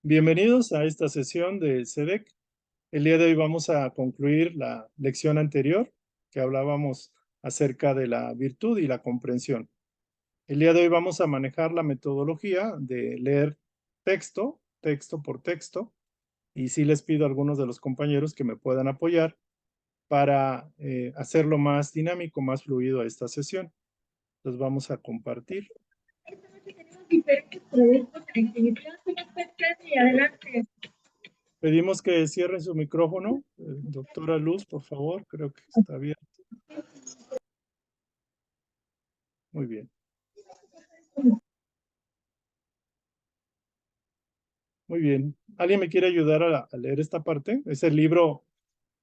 Bienvenidos a esta sesión de SEDEC. El día de hoy vamos a concluir la lección anterior, que hablábamos acerca de la virtud y la comprensión. El día de hoy vamos a manejar la metodología de leer texto por texto, y sí les pido a algunos de los compañeros que me puedan apoyar para hacerlo más dinámico, más fluido a esta sesión. Los vamos a compartir. Diferentes productos en y adelante. Pedimos que cierren su micrófono. Doctora Luz, por favor, creo que está bien. Muy bien. Muy bien. ¿Alguien me quiere ayudar a leer esta parte? Es el libro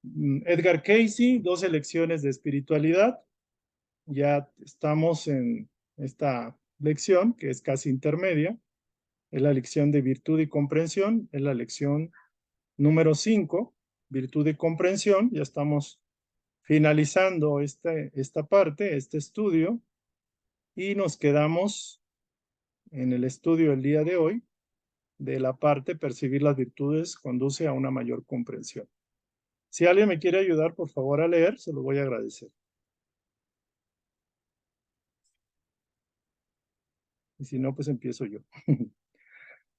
Edgar Cayce, 12 lecciones de espiritualidad. Ya estamos en esta lección, que es casi intermedia. Es la lección de virtud y comprensión. Es la lección número 5, virtud y comprensión. Ya estamos finalizando esta parte, este estudio. Y nos quedamos en el estudio del día de hoy, de la parte percibir las virtudes conduce a una mayor comprensión. Si alguien me quiere ayudar, por favor, a leer, se lo voy a agradecer. Y si no, pues empiezo yo.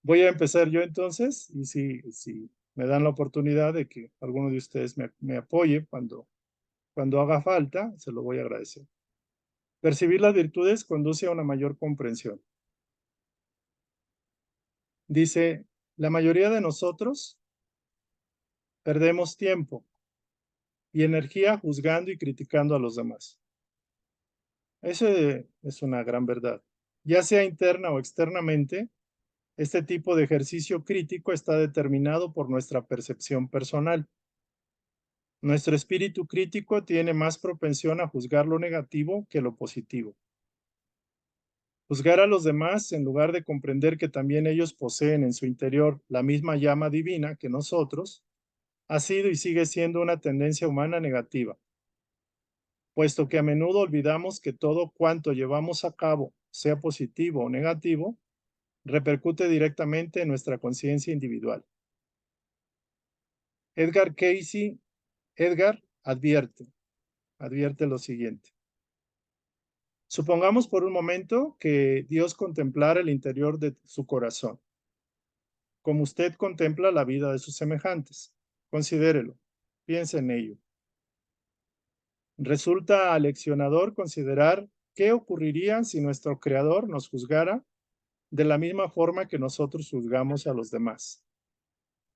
Voy a empezar yo entonces, y si me dan la oportunidad de que alguno de ustedes me apoye cuando haga falta, se lo voy a agradecer. Percibir las virtudes conduce a una mayor comprensión. Dice, la mayoría de nosotros perdemos tiempo y energía juzgando y criticando a los demás. Eso es una gran verdad. Ya sea interna o externamente, este tipo de ejercicio crítico está determinado por nuestra percepción personal. Nuestro espíritu crítico tiene más propensión a juzgar lo negativo que lo positivo. Juzgar a los demás en lugar de comprender que también ellos poseen en su interior la misma llama divina que nosotros, ha sido y sigue siendo una tendencia humana negativa, puesto que a menudo olvidamos que todo cuanto llevamos a cabo, sea positivo o negativo, repercute directamente en nuestra conciencia individual. Edgar Cayce, Edgar advierte lo siguiente. Supongamos por un momento que Dios contemplara el interior de su corazón, como usted contempla la vida de sus semejantes. Considérelo, piense en ello. Resulta aleccionador considerar qué ocurriría si nuestro Creador nos juzgara de la misma forma que nosotros juzgamos a los demás.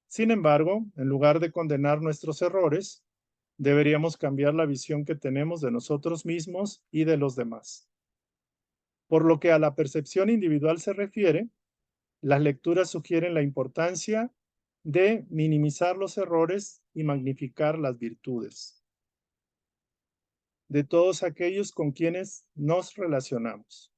Sin embargo, en lugar de condenar nuestros errores, deberíamos cambiar la visión que tenemos de nosotros mismos y de los demás. Por lo que a la percepción individual se refiere, las lecturas sugieren la importancia de minimizar los errores y magnificar las virtudes de todos aquellos con quienes nos relacionamos.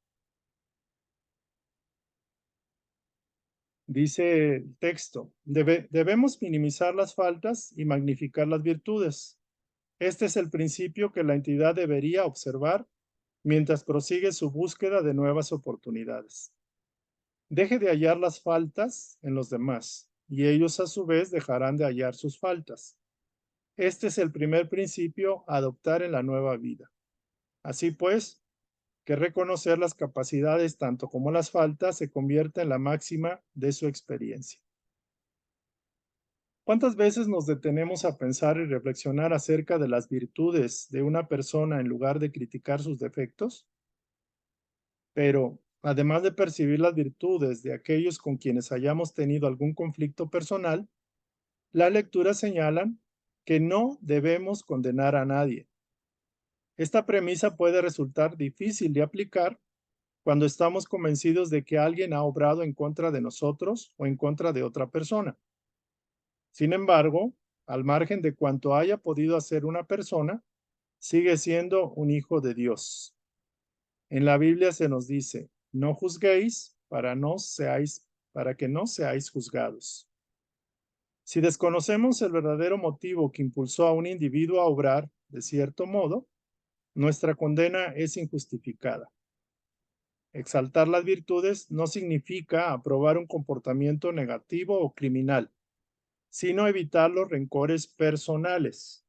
Dice el texto, debemos minimizar las faltas y magnificar las virtudes. Este es el principio que la entidad debería observar mientras prosigue su búsqueda de nuevas oportunidades. Deje de hallar las faltas en los demás, y ellos a su vez dejarán de hallar sus faltas. Este es el primer principio a adoptar en la nueva vida. Así pues, que reconocer las capacidades tanto como las faltas se convierte en la máxima de su experiencia. ¿Cuántas veces nos detenemos a pensar y reflexionar acerca de las virtudes de una persona en lugar de criticar sus defectos? Pero, además de percibir las virtudes de aquellos con quienes hayamos tenido algún conflicto personal, las lecturas señalan que no debemos condenar a nadie. Esta premisa puede resultar difícil de aplicar cuando estamos convencidos de que alguien ha obrado en contra de nosotros o en contra de otra persona. Sin embargo, al margen de cuanto haya podido hacer una persona, sigue siendo un hijo de Dios. En la Biblia se nos dice, no juzguéis para que no seáis juzgados. Si desconocemos el verdadero motivo que impulsó a un individuo a obrar de cierto modo, nuestra condena es injustificada. Exaltar las virtudes no significa aprobar un comportamiento negativo o criminal, sino evitar los rencores personales.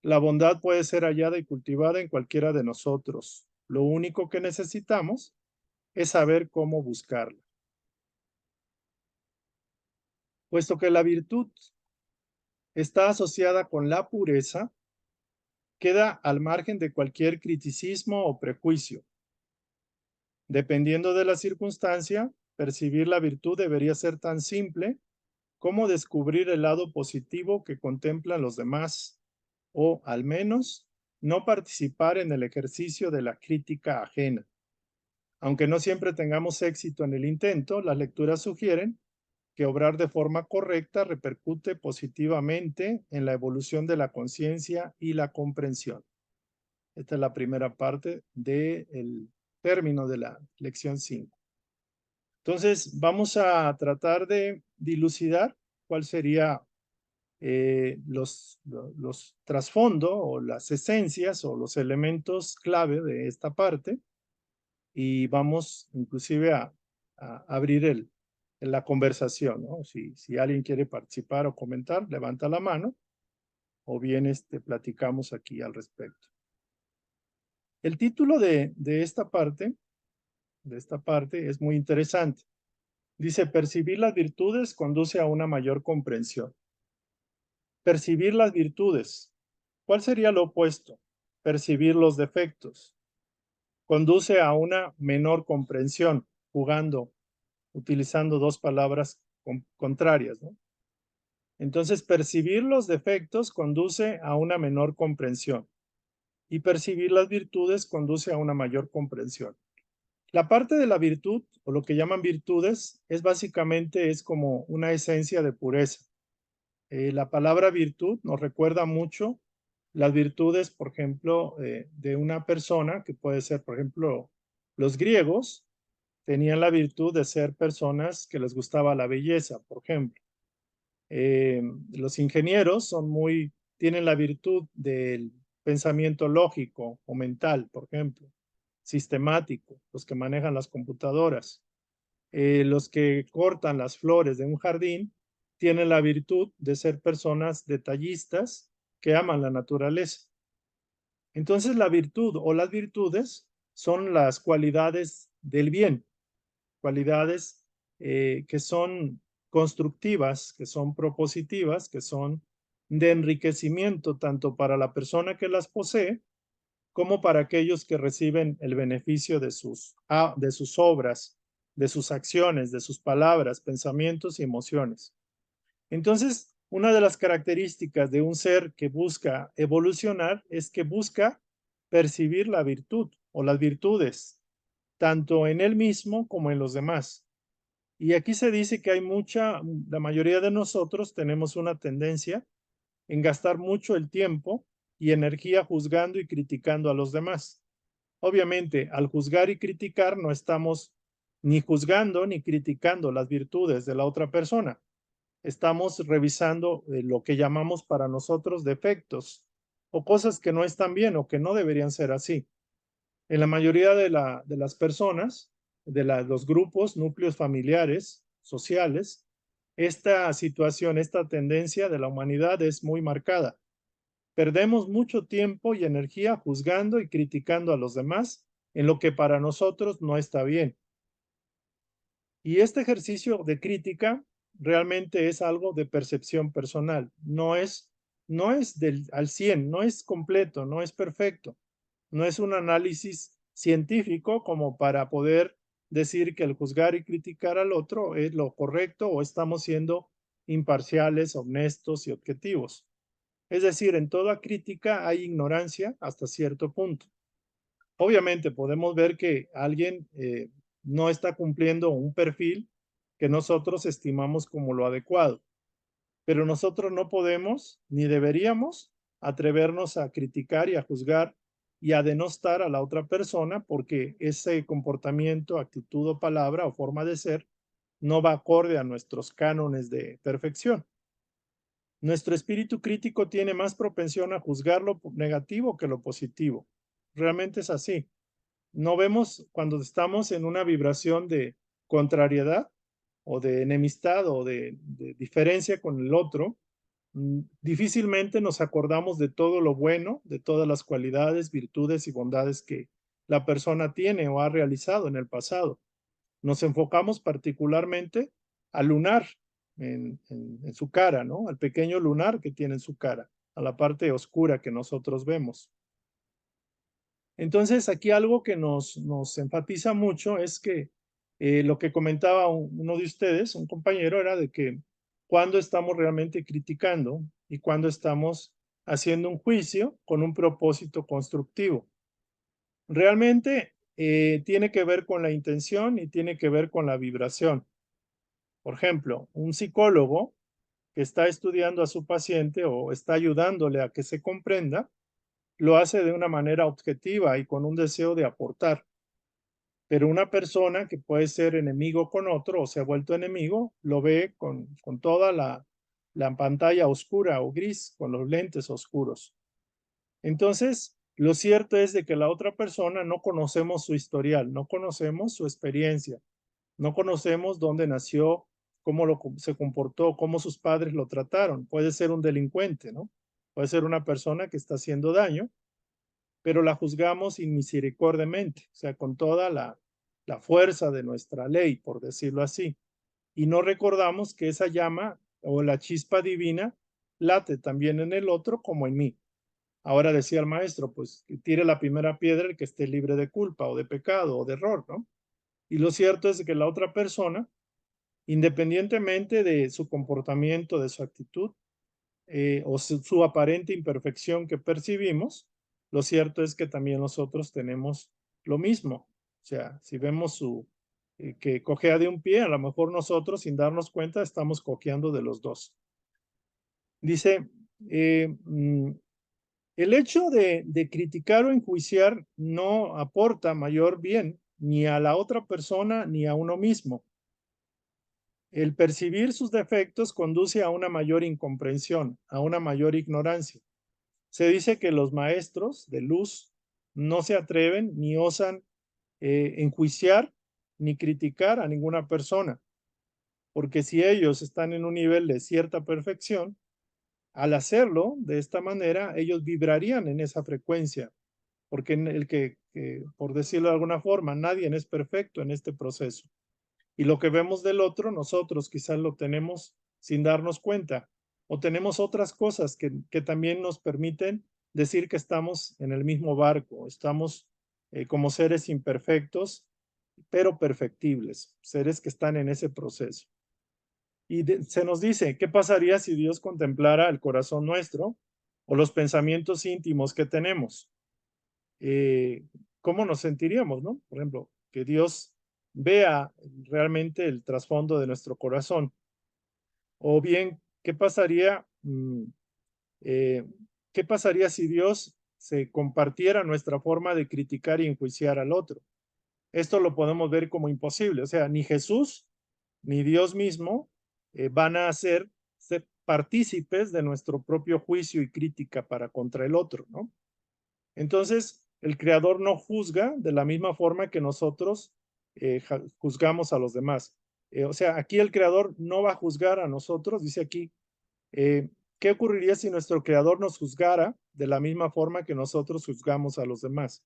La bondad puede ser hallada y cultivada en cualquiera de nosotros. Lo único que necesitamos es saber cómo buscarla. Puesto que la virtud está asociada con la pureza, queda al margen de cualquier criticismo o prejuicio. Dependiendo de la circunstancia, percibir la virtud debería ser tan simple como descubrir el lado positivo que contemplan los demás, o, al menos, no participar en el ejercicio de la crítica ajena. Aunque no siempre tengamos éxito en el intento, las lecturas sugieren que obrar de forma correcta repercute positivamente en la evolución de la conciencia y la comprensión. Esta es la primera parte del término de la lección 5. Entonces, vamos a tratar de dilucidar cuál sería los trasfondos o las esencias o los elementos clave de esta parte, y vamos inclusive a abrir la conversación, ¿no? Si alguien quiere participar o comentar, levanta la mano, o bien platicamos aquí al respecto. El título de esta parte es muy interesante. Dice: percibir las virtudes conduce a una mayor comprensión. Percibir las virtudes. ¿Cuál sería lo opuesto? Percibir los defectos. Conduce a una menor comprensión, utilizando dos palabras contrarias, ¿no? Entonces, percibir los defectos conduce a una menor comprensión, y percibir las virtudes conduce a una mayor comprensión. La parte de la virtud, o lo que llaman virtudes, es como una esencia de pureza. La palabra virtud nos recuerda mucho las virtudes, por ejemplo, de una persona, que puede ser, por ejemplo, los griegos tenían la virtud de ser personas que les gustaba la belleza, por ejemplo. Los ingenieros tienen la virtud del pensamiento lógico o mental, por ejemplo, sistemático, los que manejan las computadoras. Los que cortan las flores de un jardín tienen la virtud de ser personas detallistas que aman la naturaleza. Entonces, la virtud o las virtudes son las cualidades del bien, cualidades que son constructivas, que son propositivas, que son de enriquecimiento tanto para la persona que las posee como para aquellos que reciben el beneficio de sus obras, de sus acciones, de sus palabras, pensamientos y emociones. Entonces, una de las características de un ser que busca evolucionar es que busca percibir la virtud o las virtudes, tanto en él mismo como en los demás. Y aquí se dice que la mayoría de nosotros tenemos una tendencia en gastar mucho el tiempo y energía juzgando y criticando a los demás. Obviamente, al juzgar y criticar no estamos ni juzgando ni criticando las virtudes de la otra persona. Estamos revisando lo que llamamos para nosotros defectos o cosas que no están bien o que no deberían ser así. En la mayoría de las personas, los grupos, núcleos familiares, sociales, esta situación, esta tendencia de la humanidad es muy marcada. Perdemos mucho tiempo y energía juzgando y criticando a los demás en lo que para nosotros no está bien. Y este ejercicio de crítica realmente es algo de percepción personal. No es al 100, no es completo, no es perfecto. No es un análisis científico como para poder decir que el juzgar y criticar al otro es lo correcto o estamos siendo imparciales, honestos y objetivos. Es decir, en toda crítica hay ignorancia hasta cierto punto. Obviamente podemos ver que alguien no está cumpliendo un perfil que nosotros estimamos como lo adecuado, pero nosotros no podemos ni deberíamos atrevernos a criticar y a juzgar y a denostar a la otra persona porque ese comportamiento, actitud o palabra o forma de ser no va acorde a nuestros cánones de perfección. Nuestro espíritu crítico tiene más propensión a juzgar lo negativo que lo positivo. Realmente es así. no vemos cuando estamos en una vibración de contrariedad o de enemistad o de diferencia con el otro, difícilmente nos acordamos de todo lo bueno, de todas las cualidades, virtudes y bondades que la persona tiene o ha realizado en el pasado. Nos enfocamos particularmente al lunar en su cara, ¿no? Al pequeño lunar que tiene en su cara, a la parte oscura que nosotros vemos. Entonces, aquí algo que nos enfatiza mucho es que lo que comentaba uno de ustedes, un compañero, era de que cuando estamos realmente criticando y cuando estamos haciendo un juicio con un propósito constructivo. Realmente tiene que ver con la intención y tiene que ver con la vibración. Por ejemplo, un psicólogo que está estudiando a su paciente o está ayudándole a que se comprenda, lo hace de una manera objetiva y con un deseo de aportar. Pero una persona que puede ser enemigo con otro o se ha vuelto enemigo, lo ve con toda la pantalla oscura o gris, con los lentes oscuros. Entonces, lo cierto es de que la otra persona no conocemos su historial, no conocemos su experiencia, no conocemos dónde nació, se comportó, cómo sus padres lo trataron. Puede ser un delincuente, ¿no? Puede ser una persona que está haciendo daño, pero la juzgamos inmisericordiamente, o sea, con toda la fuerza de nuestra ley, por decirlo así. Y no recordamos que esa llama o la chispa divina late también en el otro como en mí. Ahora decía el maestro, pues que tire la primera piedra el que esté libre de culpa o de pecado o de error, ¿no? Y lo cierto es que la otra persona, independientemente de su comportamiento, de su actitud, o su aparente imperfección que percibimos, lo cierto es que también nosotros tenemos lo mismo. O sea, si vemos que cojea de un pie, a lo mejor nosotros sin darnos cuenta estamos cojeando de los dos. Dice, el hecho de criticar o enjuiciar no aporta mayor bien ni a la otra persona ni a uno mismo. El percibir sus defectos conduce a una mayor incomprensión, a una mayor ignorancia. Se dice que los maestros de luz no se atreven ni osan enjuiciar ni criticar a ninguna persona, porque si ellos están en un nivel de cierta perfección, al hacerlo de esta manera, ellos vibrarían en esa frecuencia, porque por decirlo de alguna forma, nadie es perfecto en este proceso. Y lo que vemos del otro, nosotros quizás lo tenemos sin darnos cuenta, o tenemos otras cosas que también nos permiten decir que estamos en el mismo barco, estamos como seres imperfectos, pero perfectibles, seres que están en ese proceso. Y se nos dice, ¿qué pasaría si Dios contemplara el corazón nuestro o los pensamientos íntimos que tenemos? ¿Cómo nos sentiríamos, no? Por ejemplo, que Dios vea realmente el trasfondo de nuestro corazón. O bien, eh, ¿qué pasaría si Dios se compartiera nuestra forma de criticar y enjuiciar al otro? Esto lo podemos ver como imposible. O sea, ni Jesús ni Dios mismo van a ser partícipes de nuestro propio juicio y crítica para contra el otro, ¿no? Entonces, el creador no juzga de la misma forma que nosotros juzgamos a los demás. O sea, aquí el creador no va a juzgar a nosotros, dice aquí, eh, ¿qué ocurriría si nuestro creador nos juzgara de la misma forma que nosotros juzgamos a los demás?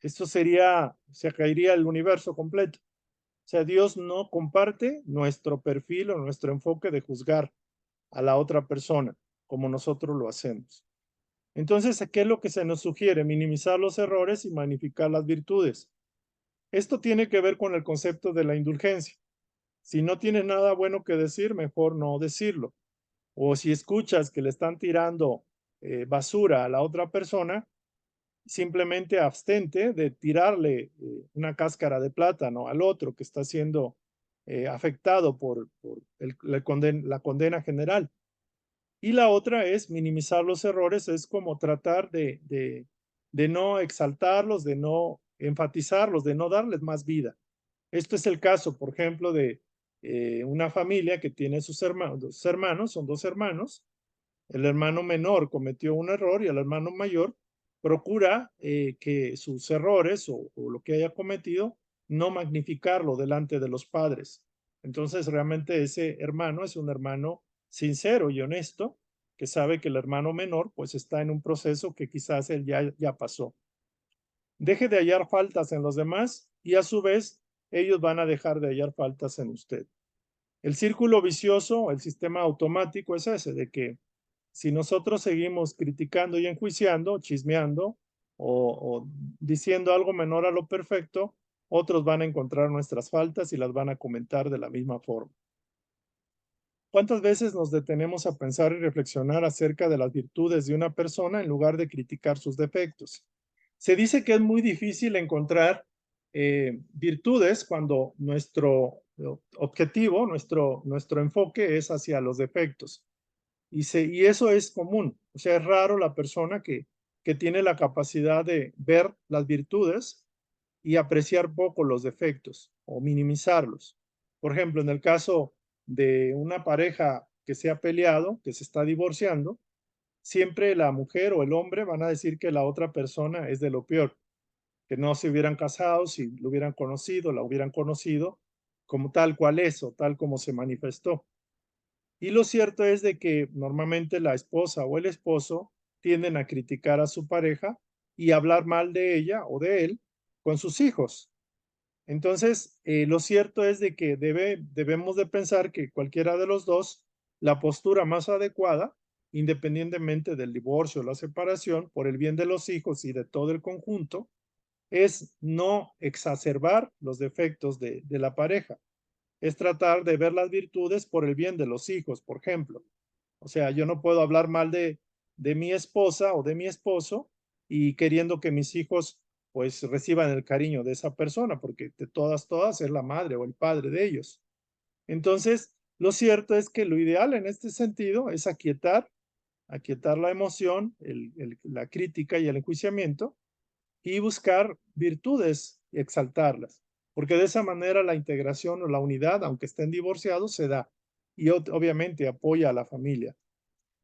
Esto se caería el universo completo. O sea, Dios no comparte nuestro perfil o nuestro enfoque de juzgar a la otra persona como nosotros lo hacemos. Entonces, ¿qué es lo que se nos sugiere? Minimizar los errores y magnificar las virtudes. Esto tiene que ver con el concepto de la indulgencia. Si no tienes nada bueno que decir, mejor no decirlo. O si escuchas que le están tirando basura a la otra persona, simplemente abstente de tirarle una cáscara de plátano al otro que está siendo afectado por la condena general. Y la otra es minimizar los errores, es como tratar de no exaltarlos, de no enfatizarlos, de no darles más vida. Esto es el caso, por ejemplo, de una familia que tiene sus hermanos, son dos hermanos. El hermano menor cometió un error y el hermano mayor procura que sus errores o lo que haya cometido, no magnificarlo delante de los padres. Entonces, realmente ese hermano es un hermano sincero y honesto, que sabe que el hermano menor pues está en un proceso que quizás él ya pasó. Deje de hallar faltas en los demás y a su vez ellos van a dejar de hallar faltas en usted. El círculo vicioso, el sistema automático es ese, de que si nosotros seguimos criticando y enjuiciando, chismeando o diciendo algo menor a lo perfecto, otros van a encontrar nuestras faltas y las van a comentar de la misma forma. ¿Cuántas veces nos detenemos a pensar y reflexionar acerca de las virtudes de una persona en lugar de criticar sus defectos? Se dice que es muy difícil encontrar virtudes cuando nuestro objetivo, nuestro enfoque es hacia los defectos. Y eso es común. O sea, es raro la persona que tiene la capacidad de ver las virtudes y apreciar poco los defectos o minimizarlos. Por ejemplo, en el caso de una pareja que se ha peleado, que se está divorciando, siempre la mujer o el hombre van a decir que la otra persona es de lo peor, que no se hubieran casado si lo hubieran conocido, la hubieran conocido como tal cual es o tal como se manifestó. Y lo cierto es de que normalmente la esposa o el esposo tienden a criticar a su pareja y hablar mal de ella o de él con sus hijos. Entonces, lo cierto es de que debemos de pensar que cualquiera de los dos, la postura más adecuada, independientemente del divorcio o la separación, por el bien de los hijos y de todo el conjunto, es no exacerbar los defectos de la pareja. Es tratar de ver las virtudes por el bien de los hijos, por ejemplo. O sea, yo no puedo hablar mal de mi esposa o de mi esposo y queriendo que mis hijos pues reciban el cariño de esa persona, porque de todas es la madre o el padre de ellos. Entonces, lo cierto es que lo ideal en este sentido es aquietar la emoción, la crítica y el enjuiciamiento y buscar virtudes y exaltarlas, porque de esa manera la integración o la unidad, aunque estén divorciados, se da y obviamente apoya a la familia.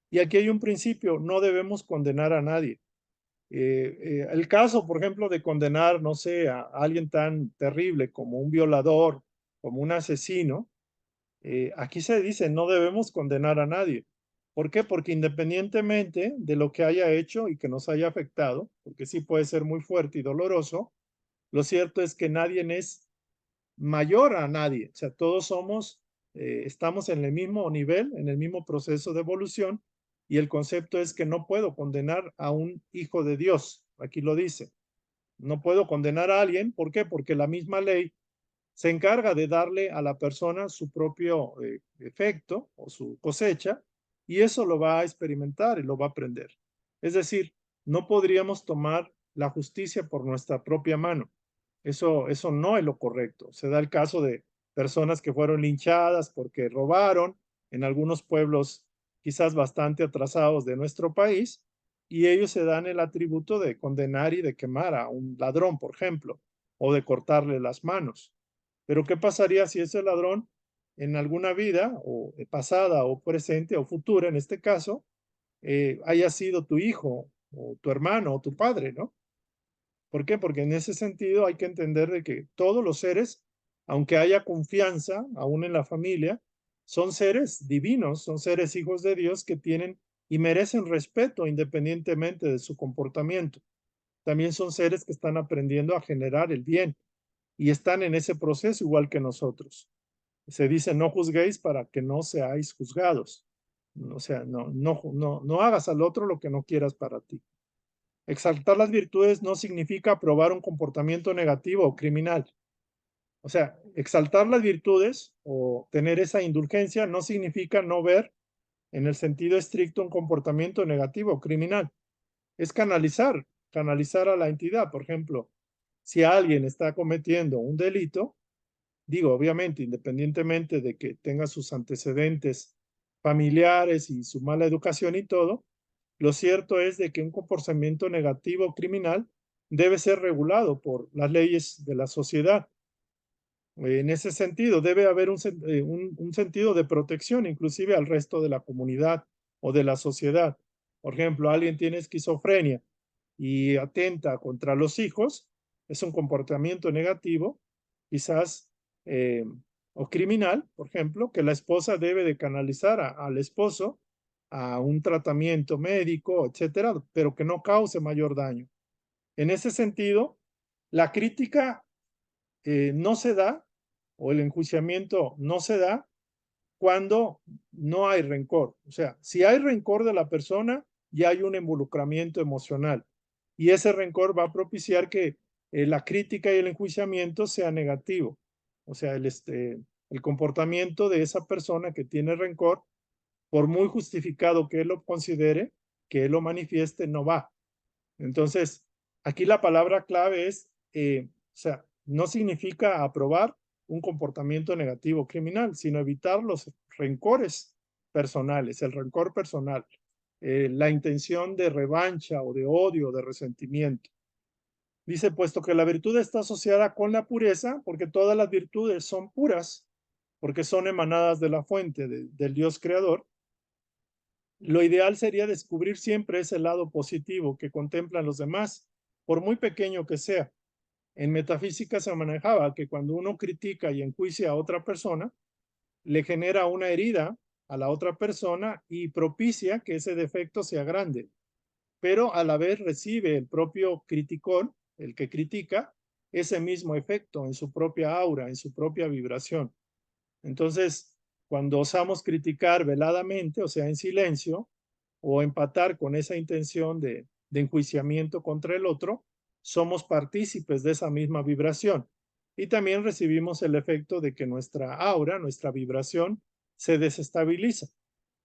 Y aquí hay un principio, no debemos condenar a nadie. El caso, por ejemplo, de condenar, no sé, a alguien tan terrible como un violador, como un asesino, aquí se dice, no debemos condenar a nadie. ¿Por qué? Porque independientemente de lo que haya hecho y que nos haya afectado, porque sí puede ser muy fuerte y doloroso, lo cierto es que nadie es mayor a nadie. O sea, todos estamos en el mismo nivel, en el mismo proceso de evolución, y el concepto es que no puedo condenar a un hijo de Dios. Aquí lo dice. No puedo condenar a alguien. ¿Por qué? Porque la misma ley se encarga de darle a la persona su propio efecto o su cosecha, y eso lo va a experimentar y lo va a aprender. Es decir, no podríamos tomar la justicia por nuestra propia mano. Eso no es lo correcto. Se da el caso de personas que fueron linchadas porque robaron en algunos pueblos quizás bastante atrasados de nuestro país, y ellos se dan el atributo de condenar y de quemar a un ladrón, por ejemplo, o de cortarle las manos. Pero ¿qué pasaría si ese ladrón en alguna vida, o pasada o presente o futura en este caso, haya sido tu hijo o tu hermano o tu padre, ¿no? ¿Por qué? Porque en ese sentido hay que entender de que todos los seres, aunque haya confianza aún en la familia, son seres divinos, son seres hijos de Dios que tienen y merecen respeto independientemente de su comportamiento. También son seres que están aprendiendo a generar el bien y están en ese proceso igual que nosotros. Se dice no juzguéis para que no seáis juzgados. O sea, no hagas al otro lo que no quieras para ti. Exaltar las virtudes no significa aprobar un comportamiento negativo o criminal. O sea, exaltar las virtudes o tener esa indulgencia no significa no ver en el sentido estricto un comportamiento negativo o criminal. Es canalizar a la entidad. Por ejemplo, si alguien está cometiendo un delito, digo, obviamente, independientemente de que tenga sus antecedentes familiares y su mala educación y todo, lo cierto es de que un comportamiento negativo criminal debe ser regulado por las leyes de la sociedad. En ese sentido, debe haber un sentido de protección, inclusive al resto de la comunidad o de la sociedad. Por ejemplo, alguien tiene esquizofrenia y atenta contra los hijos, es un comportamiento negativo, quizás, o criminal, por ejemplo, que la esposa debe de canalizar al esposo a un tratamiento médico, etcétera, pero que no cause mayor daño. En ese sentido, la crítica no se da, o el enjuiciamiento no se da cuando no hay rencor. O sea, si hay rencor de la persona, ya hay un involucramiento emocional. Y ese rencor va a propiciar que la crítica y el enjuiciamiento sea negativo. O sea, el comportamiento de esa persona que tiene rencor, por muy justificado que él lo considere, que él lo manifieste, no va. Entonces, aquí la palabra clave es, o sea, no significa aprobar un comportamiento negativo criminal, sino evitar los rencores personales, el rencor personal, la intención de revancha o de odio, de resentimiento. Dice, puesto que la virtud está asociada con la pureza, porque todas las virtudes son puras, porque son emanadas de la fuente, del Dios creador, lo ideal sería descubrir siempre ese lado positivo que contemplan los demás, por muy pequeño que sea. En metafísica se manejaba que cuando uno critica y enjuicia a otra persona, le genera una herida a la otra persona y propicia que ese defecto sea grande. Pero a la vez recibe el propio criticón, el que critica, ese mismo efecto en su propia aura, en su propia vibración. Entonces, cuando osamos criticar veladamente, o sea, en silencio, o empatar con esa intención de enjuiciamiento contra el otro, somos partícipes de esa misma vibración. Y también recibimos el efecto de que nuestra aura, nuestra vibración, se desestabiliza,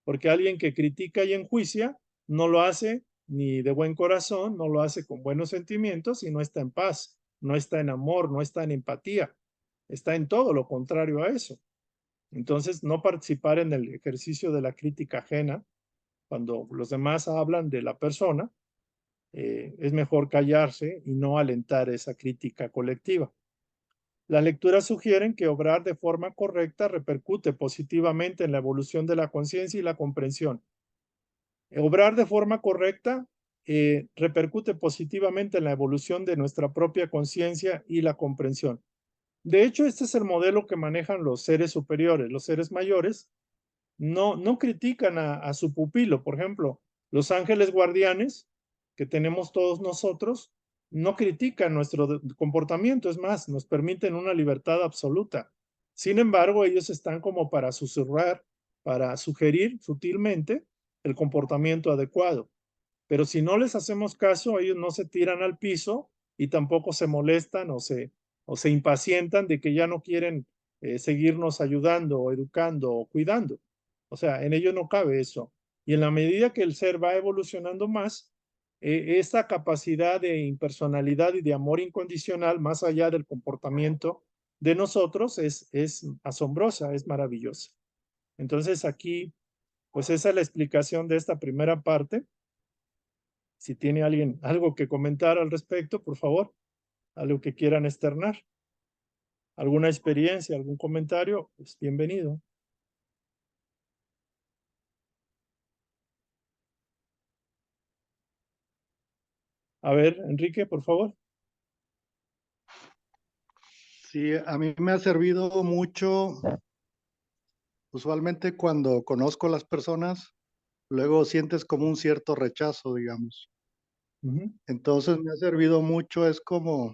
porque alguien que critica y enjuicia no lo hace ni de buen corazón, no lo hace con buenos sentimientos y no está en paz, no está en amor, no está en empatía, está en todo lo contrario a eso. Entonces, no participar en el ejercicio de la crítica ajena, cuando los demás hablan de la persona, es mejor callarse y no alentar esa crítica colectiva. Las lecturas sugieren que obrar de forma correcta repercute positivamente en la evolución de la conciencia y la comprensión. Obrar de forma correcta repercute positivamente en la evolución de nuestra propia conciencia y la comprensión. De hecho, este es el modelo que manejan los seres superiores, los seres mayores, no critican a su pupilo. Por ejemplo, los ángeles guardianes que tenemos todos nosotros no critican nuestro comportamiento, es más, nos permiten una libertad absoluta. Sin embargo, ellos están como para susurrar, para sugerir sutilmente el comportamiento adecuado. Pero si no les hacemos caso, ellos no se tiran al piso y tampoco se molestan o se impacientan de que ya no quieren seguirnos ayudando o educando o cuidando. O sea, en ello no cabe eso. Y en la medida que el ser va evolucionando más, esta capacidad de impersonalidad y de amor incondicional, más allá del comportamiento de nosotros, es asombrosa, es maravillosa. Entonces aquí, pues esa es la explicación de esta primera parte. Si tiene alguien algo que comentar al respecto, por favor, algo que quieran externar, alguna experiencia, algún comentario, pues bienvenido. A ver, Enrique, por favor. Sí, a mí me ha servido mucho, usualmente cuando conozco a las personas, luego sientes como un cierto rechazo, digamos. Entonces me ha servido mucho, es como,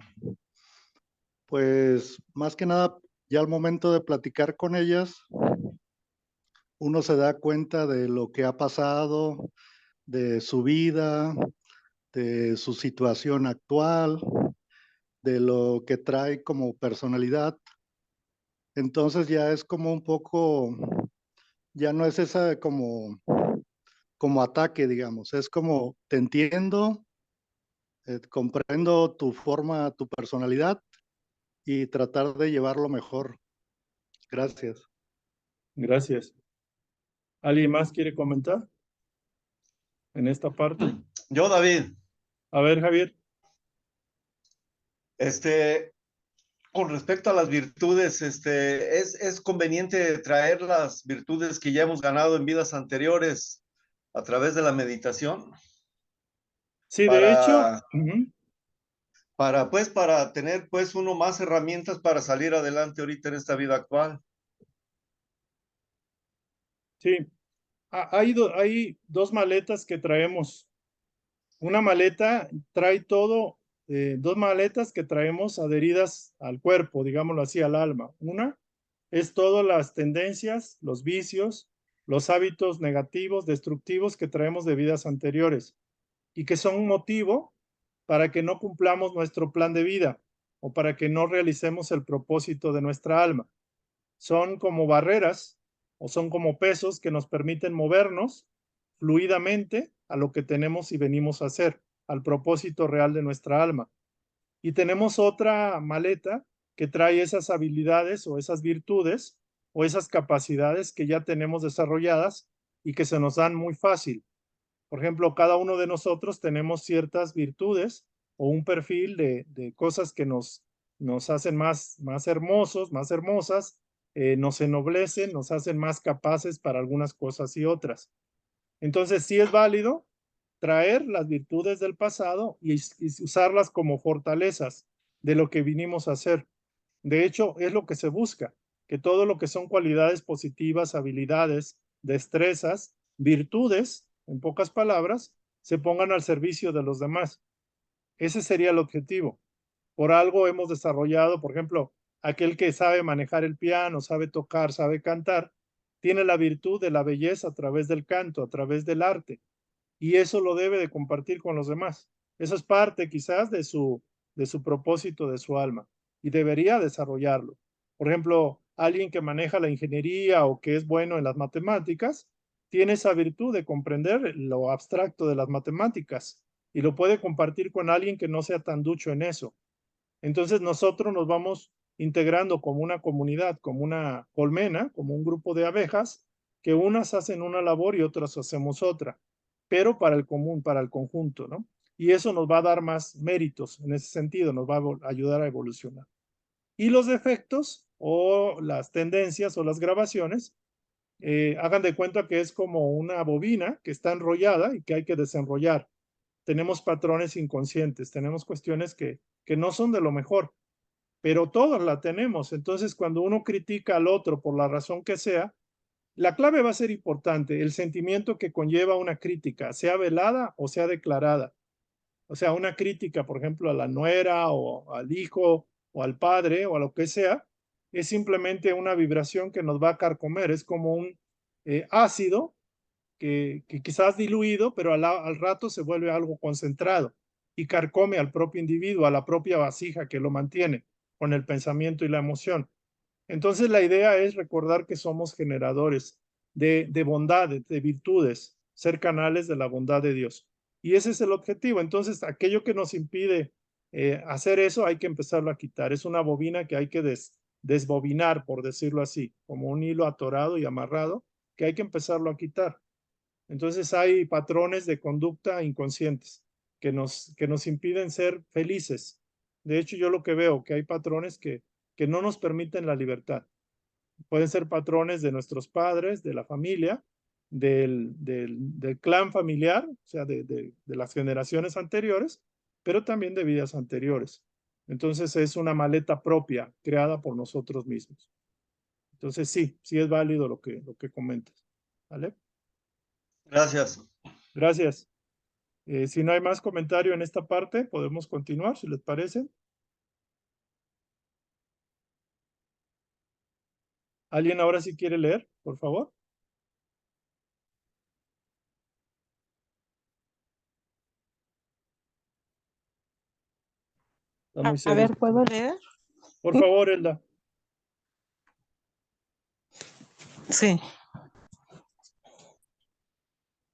pues, más que nada, ya al momento de platicar con ellas, uno se da cuenta de lo que ha pasado, de su vida, de su situación actual, de lo que trae como personalidad. Entonces ya es como un poco, ya no es esa como ataque, digamos, es como te entiendo, comprendo tu forma, tu personalidad y tratar de llevarlo mejor. Gracias. Gracias. ¿Alguien más quiere comentar en esta parte? Yo, David, A ver, Javier. con respecto a las virtudes, es conveniente traer las virtudes que ya hemos ganado en vidas anteriores a través de la meditación. Sí, de hecho, para, para tener pues uno más herramientas para salir adelante ahorita en esta vida actual. sí, hay dos maletas que traemos. Una maleta trae todo, dos maletas que traemos adheridas al cuerpo, digámoslo así, al alma. Una es todas las tendencias, los vicios, los hábitos negativos, destructivos que traemos de vidas anteriores y que son un motivo para que no cumplamos nuestro plan de vida o para que no realicemos el propósito de nuestra alma. Son como barreras o son como pesos que nos permiten movernos fluidamente a lo que tenemos y venimos a hacer, al propósito real de nuestra alma. Y tenemos otra maleta que trae esas habilidades o esas virtudes o esas capacidades que ya tenemos desarrolladas y que se nos dan muy fácil. Por ejemplo, cada uno de nosotros tenemos ciertas virtudes o un perfil de cosas que nos hacen más hermosos, más hermosas, nos ennoblecen, nos hacen más capaces para algunas cosas y otras. Entonces, sí es válido traer las virtudes del pasado y usarlas como fortalezas de lo que vinimos a hacer. De hecho, es lo que se busca, que todo lo que son cualidades positivas, habilidades, destrezas, virtudes, en pocas palabras, se pongan al servicio de los demás. Ese sería el objetivo. Por algo hemos desarrollado, por ejemplo, aquel que sabe manejar el piano, sabe tocar, sabe cantar, tiene la virtud de la belleza a través del canto, a través del arte, y eso lo debe de compartir con los demás. Eso es parte quizás de su propósito, de su alma, y debería desarrollarlo. Por ejemplo, alguien que maneja la ingeniería o que es bueno en las matemáticas, tiene esa virtud de comprender lo abstracto de las matemáticas y lo puede compartir con alguien que no sea tan ducho en eso. Entonces nosotros nos vamos integrando como una comunidad, como una colmena, como un grupo de abejas, que unas hacen una labor y otras hacemos otra, pero para el común, para el conjunto, ¿no? Y eso nos va a dar más méritos en ese sentido, nos va a ayudar a evolucionar. Y los defectos o las tendencias o las grabaciones, hagan de cuenta que es como una bobina que está enrollada y que hay que desenrollar. Tenemos patrones inconscientes, tenemos cuestiones que no son de lo mejor, pero todos la tenemos. Entonces, cuando uno critica al otro por la razón que sea, la clave va a ser importante, el sentimiento que conlleva una crítica, sea velada o sea declarada. O sea, una crítica, por ejemplo, a la nuera o al hijo o al padre o a lo que sea, es simplemente una vibración que nos va a carcomer, es como un ácido que quizás diluido, pero al rato se vuelve algo concentrado y carcome al propio individuo, a la propia vasija que lo mantiene con el pensamiento y la emoción. Entonces la idea es recordar que somos generadores de bondad, de virtudes, ser canales de la bondad de Dios. Y ese es el objetivo. Entonces aquello que nos impide hacer eso hay que empezarlo a quitar. Es una bobina que hay que desbobinar, por decirlo así, como un hilo atorado y amarrado, que hay que empezarlo a quitar. Entonces hay patrones de conducta inconscientes que nos impiden ser felices. De hecho, yo lo que veo, que hay patrones que no nos permiten la libertad. Pueden ser patrones de nuestros padres, de la familia, del clan familiar, o sea, de las generaciones anteriores, pero también de vidas anteriores. Entonces es una maleta propia creada por nosotros mismos. Entonces sí, sí es válido lo que comentas. ¿Vale? Gracias. Gracias. Si no hay más comentario en esta parte, podemos continuar, si les parece. ¿Alguien ahora sí quiere leer, por favor? Está muy A serio. ver, ¿puedo leer? Por favor, Elda. Sí,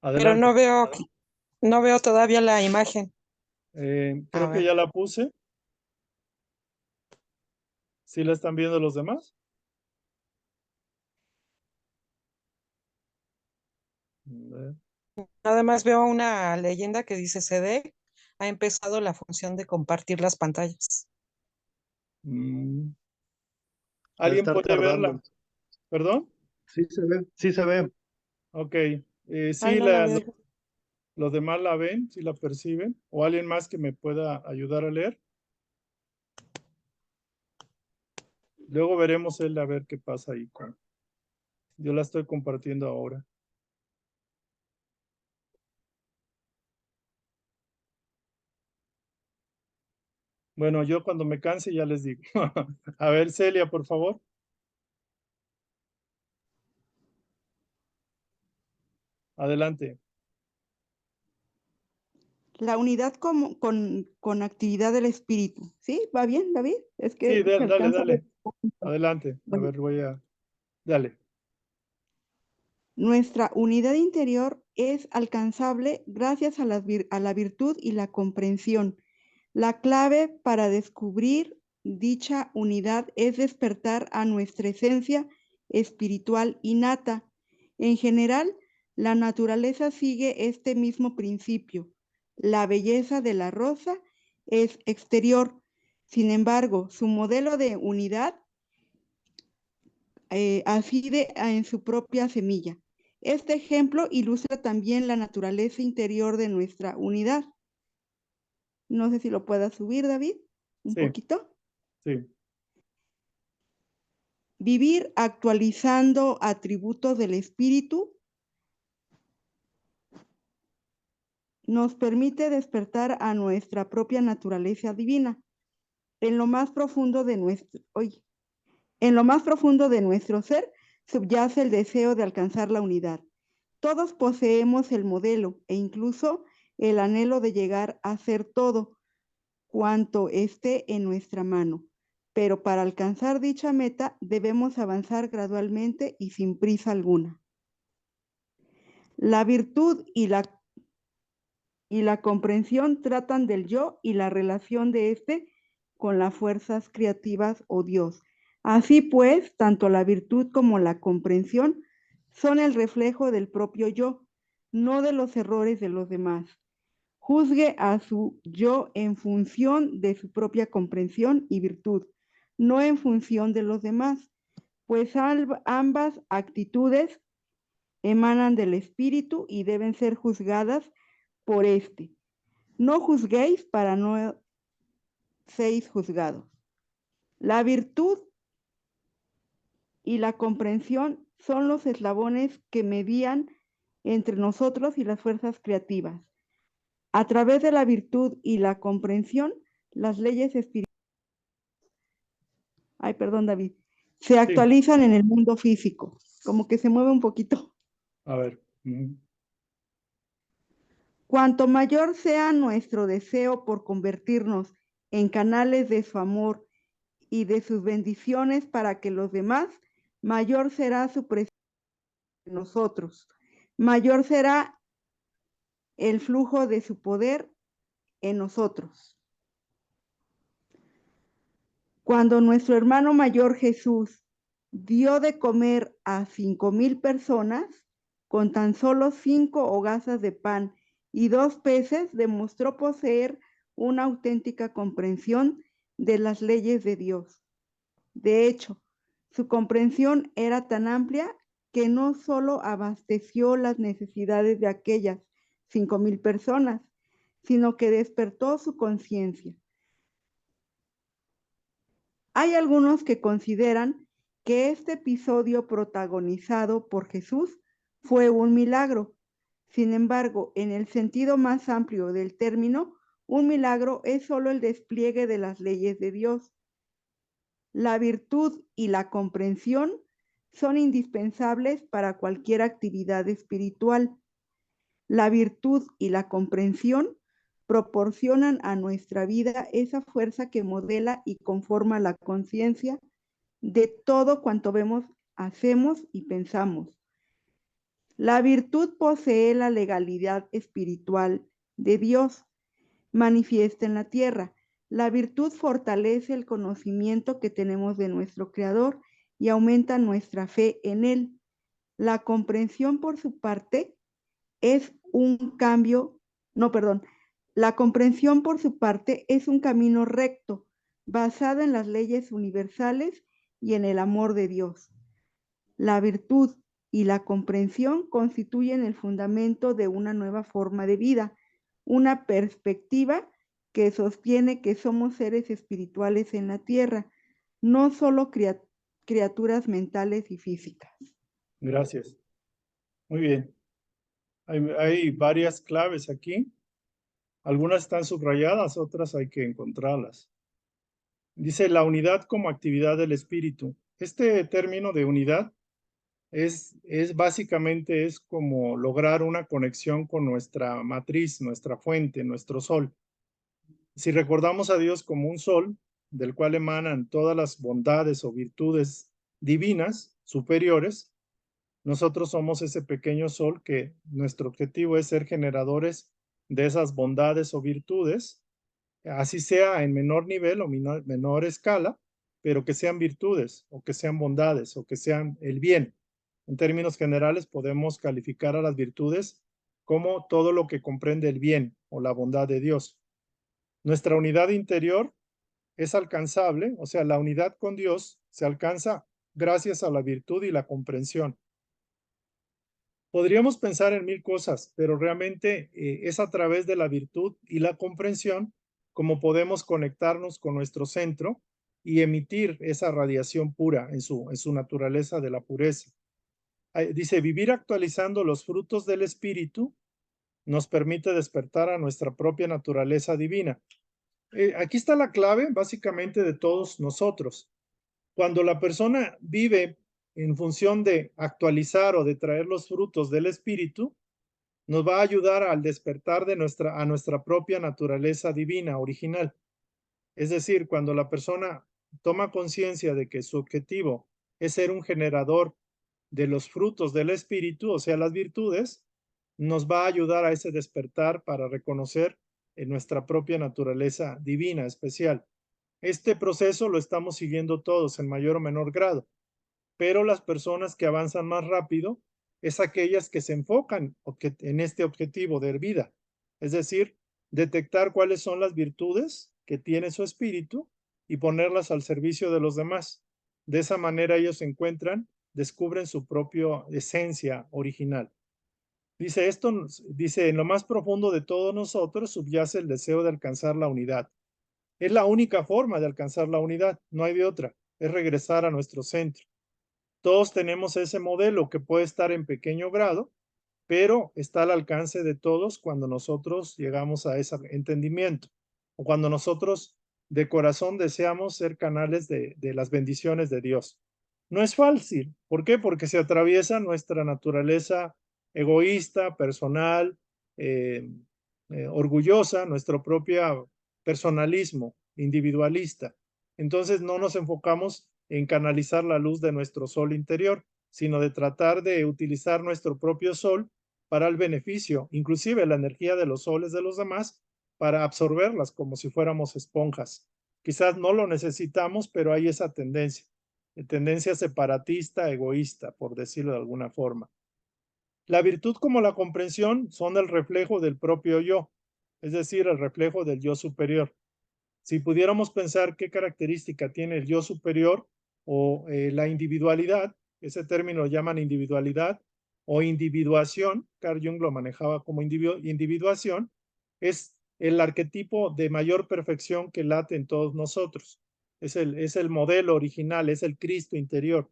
pero Adelante. no veo todavía la imagen. A Creo que ver, ya la puse. ¿Sí la están viendo los demás? A ver. nada más veo una leyenda que dice CD ha empezado la función de compartir las pantallas. Mm, Ha de ¿Alguien estar puede verla? tardando. ¿Perdón? Sí se ve, sí se ve. Ok. Ay, Sí, no veo. ¿Los demás la ven, si la perciben? ¿O alguien más que me pueda ayudar a leer? Luego veremos él a ver qué pasa ahí. Yo la estoy compartiendo ahora. Bueno, yo cuando me canse ya les digo. A ver, Celia, por favor. Adelante. La unidad con actividad del espíritu. ¿Sí? ¿Va bien, David? Es que Sí, se dale, alcanza a ver dale. un poquito. Adelante. A Bueno, ver, dale. nuestra unidad interior es alcanzable gracias a la virtud y la comprensión. La clave para descubrir dicha unidad es despertar a nuestra esencia espiritual innata. En general, la naturaleza sigue este mismo principio. La belleza de la rosa es exterior. Sin embargo, su modelo de unidad aside en su propia semilla. Este ejemplo ilustra también la naturaleza interior de nuestra unidad. No sé si lo pueda subir, David, un Sí, poquito. sí, Vivir actualizando atributos del espíritu nos permite despertar a nuestra propia naturaleza divina. En lo más profundo de nuestro ser subyace el deseo de alcanzar la unidad. Todos poseemos el modelo e incluso el anhelo de llegar a ser todo cuanto esté en nuestra mano. Pero para alcanzar dicha meta debemos avanzar gradualmente y sin prisa alguna. La virtud y la comprensión tratan del yo y la relación de éste con las fuerzas creativas o Dios. Así pues, tanto la virtud como la comprensión son el reflejo del propio yo, no de los errores de los demás. Juzgue a su yo en función de su propia comprensión y virtud, no en función de los demás, pues ambas actitudes emanan del espíritu y deben ser juzgadas por éste. No juzguéis para no seáis juzgados. La virtud y la comprensión son los eslabones que median entre nosotros y las fuerzas creativas. A través de la virtud y la comprensión, las leyes espirituales, David, se sí. actualizan en el mundo físico, como que se mueve un poquito. A ver. Cuanto mayor sea nuestro deseo por convertirnos en canales de su amor y de sus bendiciones para que los demás, mayor será su presencia en nosotros, mayor será el flujo de su poder en nosotros. Cuando nuestro hermano mayor Jesús dio de comer a 5,000 personas, con tan solo 5 hogazas de pan y 2 peces, demostró poseer una auténtica comprensión de las leyes de Dios. De hecho, su comprensión era tan amplia que no solo abasteció las necesidades de aquellas 5,000 personas, sino que despertó su conciencia. Hay algunos que consideran que este episodio protagonizado por Jesús fue un milagro. Sin embargo, en el sentido más amplio del término, un milagro es solo el despliegue de las leyes de Dios. La virtud y la comprensión son indispensables para cualquier actividad espiritual. La virtud y la comprensión proporcionan a nuestra vida esa fuerza que modela y conforma la conciencia de todo cuanto vemos, hacemos y pensamos. La virtud posee la legalidad espiritual de Dios, manifiesta en la tierra. La virtud fortalece el conocimiento que tenemos de nuestro Creador y aumenta nuestra fe en Él. La comprensión, por su parte, es un La comprensión, por su parte, es un camino recto, basado en las leyes universales y en el amor de Dios. La virtud y la comprensión constituyen el fundamento de una nueva forma de vida, una perspectiva que sostiene que somos seres espirituales en la tierra, no solo criaturas mentales y físicas. Gracias. Muy bien. Hay varias claves aquí. Algunas están subrayadas, otras hay que encontrarlas. Dice la unidad como actividad del espíritu. Este término de unidad es básicamente es como lograr una conexión con nuestra matriz, nuestra fuente, nuestro sol. Si recordamos a Dios como un sol del cual emanan todas las bondades o virtudes divinas superiores, nosotros somos ese pequeño sol que nuestro objetivo es ser generadores de esas bondades o virtudes, así sea en menor nivel o menor escala, pero que sean virtudes o que sean bondades o que sean el bien. En términos generales podemos calificar a las virtudes como todo lo que comprende el bien o la bondad de Dios. Nuestra unidad interior es alcanzable, o sea, la unidad con Dios se alcanza gracias a la virtud y la comprensión. Podríamos pensar en mil cosas, pero realmente es a través de la virtud y la comprensión como podemos conectarnos con nuestro centro y emitir esa radiación pura en su naturaleza de la pureza. Dice, vivir actualizando los frutos del espíritu nos permite despertar a nuestra propia naturaleza divina. Aquí está la clave básicamente de todos nosotros. Cuando la persona vive en función de actualizar o de traer los frutos del espíritu, nos va a ayudar al despertar de a nuestra propia naturaleza divina original. Es decir, cuando la persona toma conciencia de que su objetivo es ser un generador de los frutos del espíritu, o sea, las virtudes, nos va a ayudar a ese despertar para reconocer nuestra propia naturaleza divina especial. Este proceso lo estamos siguiendo todos en mayor o menor grado, pero las personas que avanzan más rápido es aquellas que se enfocan en este objetivo de vida, es decir, detectar cuáles son las virtudes que tiene su espíritu y ponerlas al servicio de los demás. De esa manera ellos descubren su propia esencia original. Dice, en lo más profundo de todos nosotros subyace el deseo de alcanzar la unidad. Es la única forma de alcanzar la unidad, no hay de otra, es regresar a nuestro centro. Todos tenemos ese modelo que puede estar en pequeño grado, pero está al alcance de todos cuando nosotros llegamos a ese entendimiento o cuando nosotros de corazón deseamos ser canales de las bendiciones de Dios. No es fácil. ¿Por qué? Porque se atraviesa nuestra naturaleza egoísta, personal, orgullosa, nuestro propio personalismo individualista. Entonces no nos enfocamos en canalizar la luz de nuestro sol interior, sino de tratar de utilizar nuestro propio sol para el beneficio, inclusive la energía de los soles de los demás, para absorberlas como si fuéramos esponjas. Quizás no lo necesitamos, pero hay esa tendencia separatista, egoísta, por decirlo de alguna forma. La virtud como la comprensión son el reflejo del propio yo, es decir, el reflejo del yo superior. Si pudiéramos pensar qué característica tiene el yo superior o la individualidad, ese término lo llaman individualidad o individuación, Carl Jung lo manejaba como individuación, es el arquetipo de mayor perfección que late en todos nosotros. Es el modelo original, es el Cristo interior.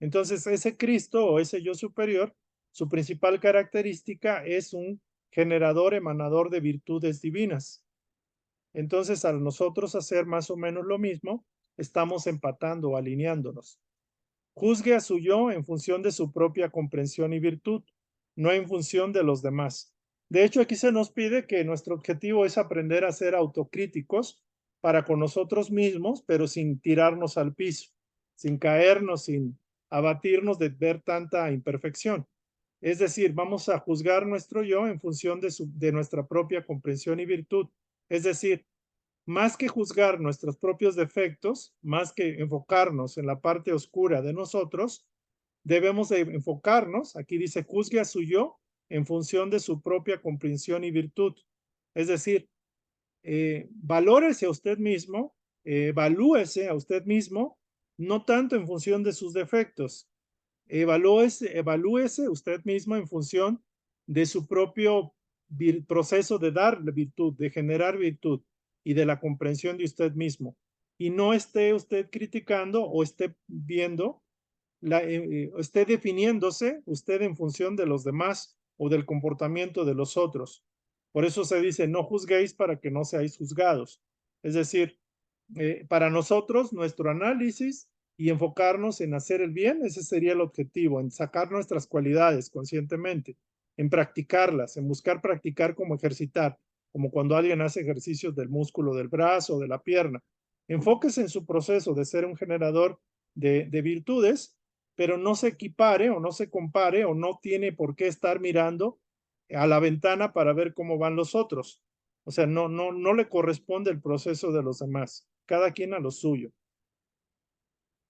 Entonces, ese Cristo o ese yo superior, su principal característica es un generador, emanador de virtudes divinas. Entonces, al nosotros hacer más o menos lo mismo, estamos empatando o alineándonos. Juzgue a su yo en función de su propia comprensión y virtud, no en función de los demás. De hecho, aquí se nos pide que nuestro objetivo es aprender a ser autocríticos para con nosotros mismos, pero sin tirarnos al piso, sin caernos, sin abatirnos de ver tanta imperfección. Es decir, vamos a juzgar nuestro yo en función de nuestra propia comprensión y virtud. Es decir, más que juzgar nuestros propios defectos, más que enfocarnos en la parte oscura de nosotros, debemos de enfocarnos, aquí dice, juzgue a su yo en función de su propia comprensión y virtud. Es decir, valórese a usted mismo, evalúese a usted mismo, no tanto en función de sus defectos. evalúese usted mismo en función de su propio proceso de dar virtud, de generar virtud y de la comprensión de usted mismo. Y no esté usted criticando o esté viendo, esté definiéndose usted en función de los demás o del comportamiento de los otros. Por eso se dice, no juzguéis para que no seáis juzgados. Es decir, para nosotros, nuestro análisis y enfocarnos en hacer el bien, ese sería el objetivo, en sacar nuestras cualidades conscientemente, en practicarlas, en buscar practicar como ejercitar, como cuando alguien hace ejercicios del músculo del brazo o de la pierna. Enfóquese en su proceso de ser un generador de virtudes, pero no se equipare o no se compare o no tiene por qué estar mirando a la ventana para ver cómo van los otros. O sea, no le corresponde el proceso de los demás, cada quien a lo suyo.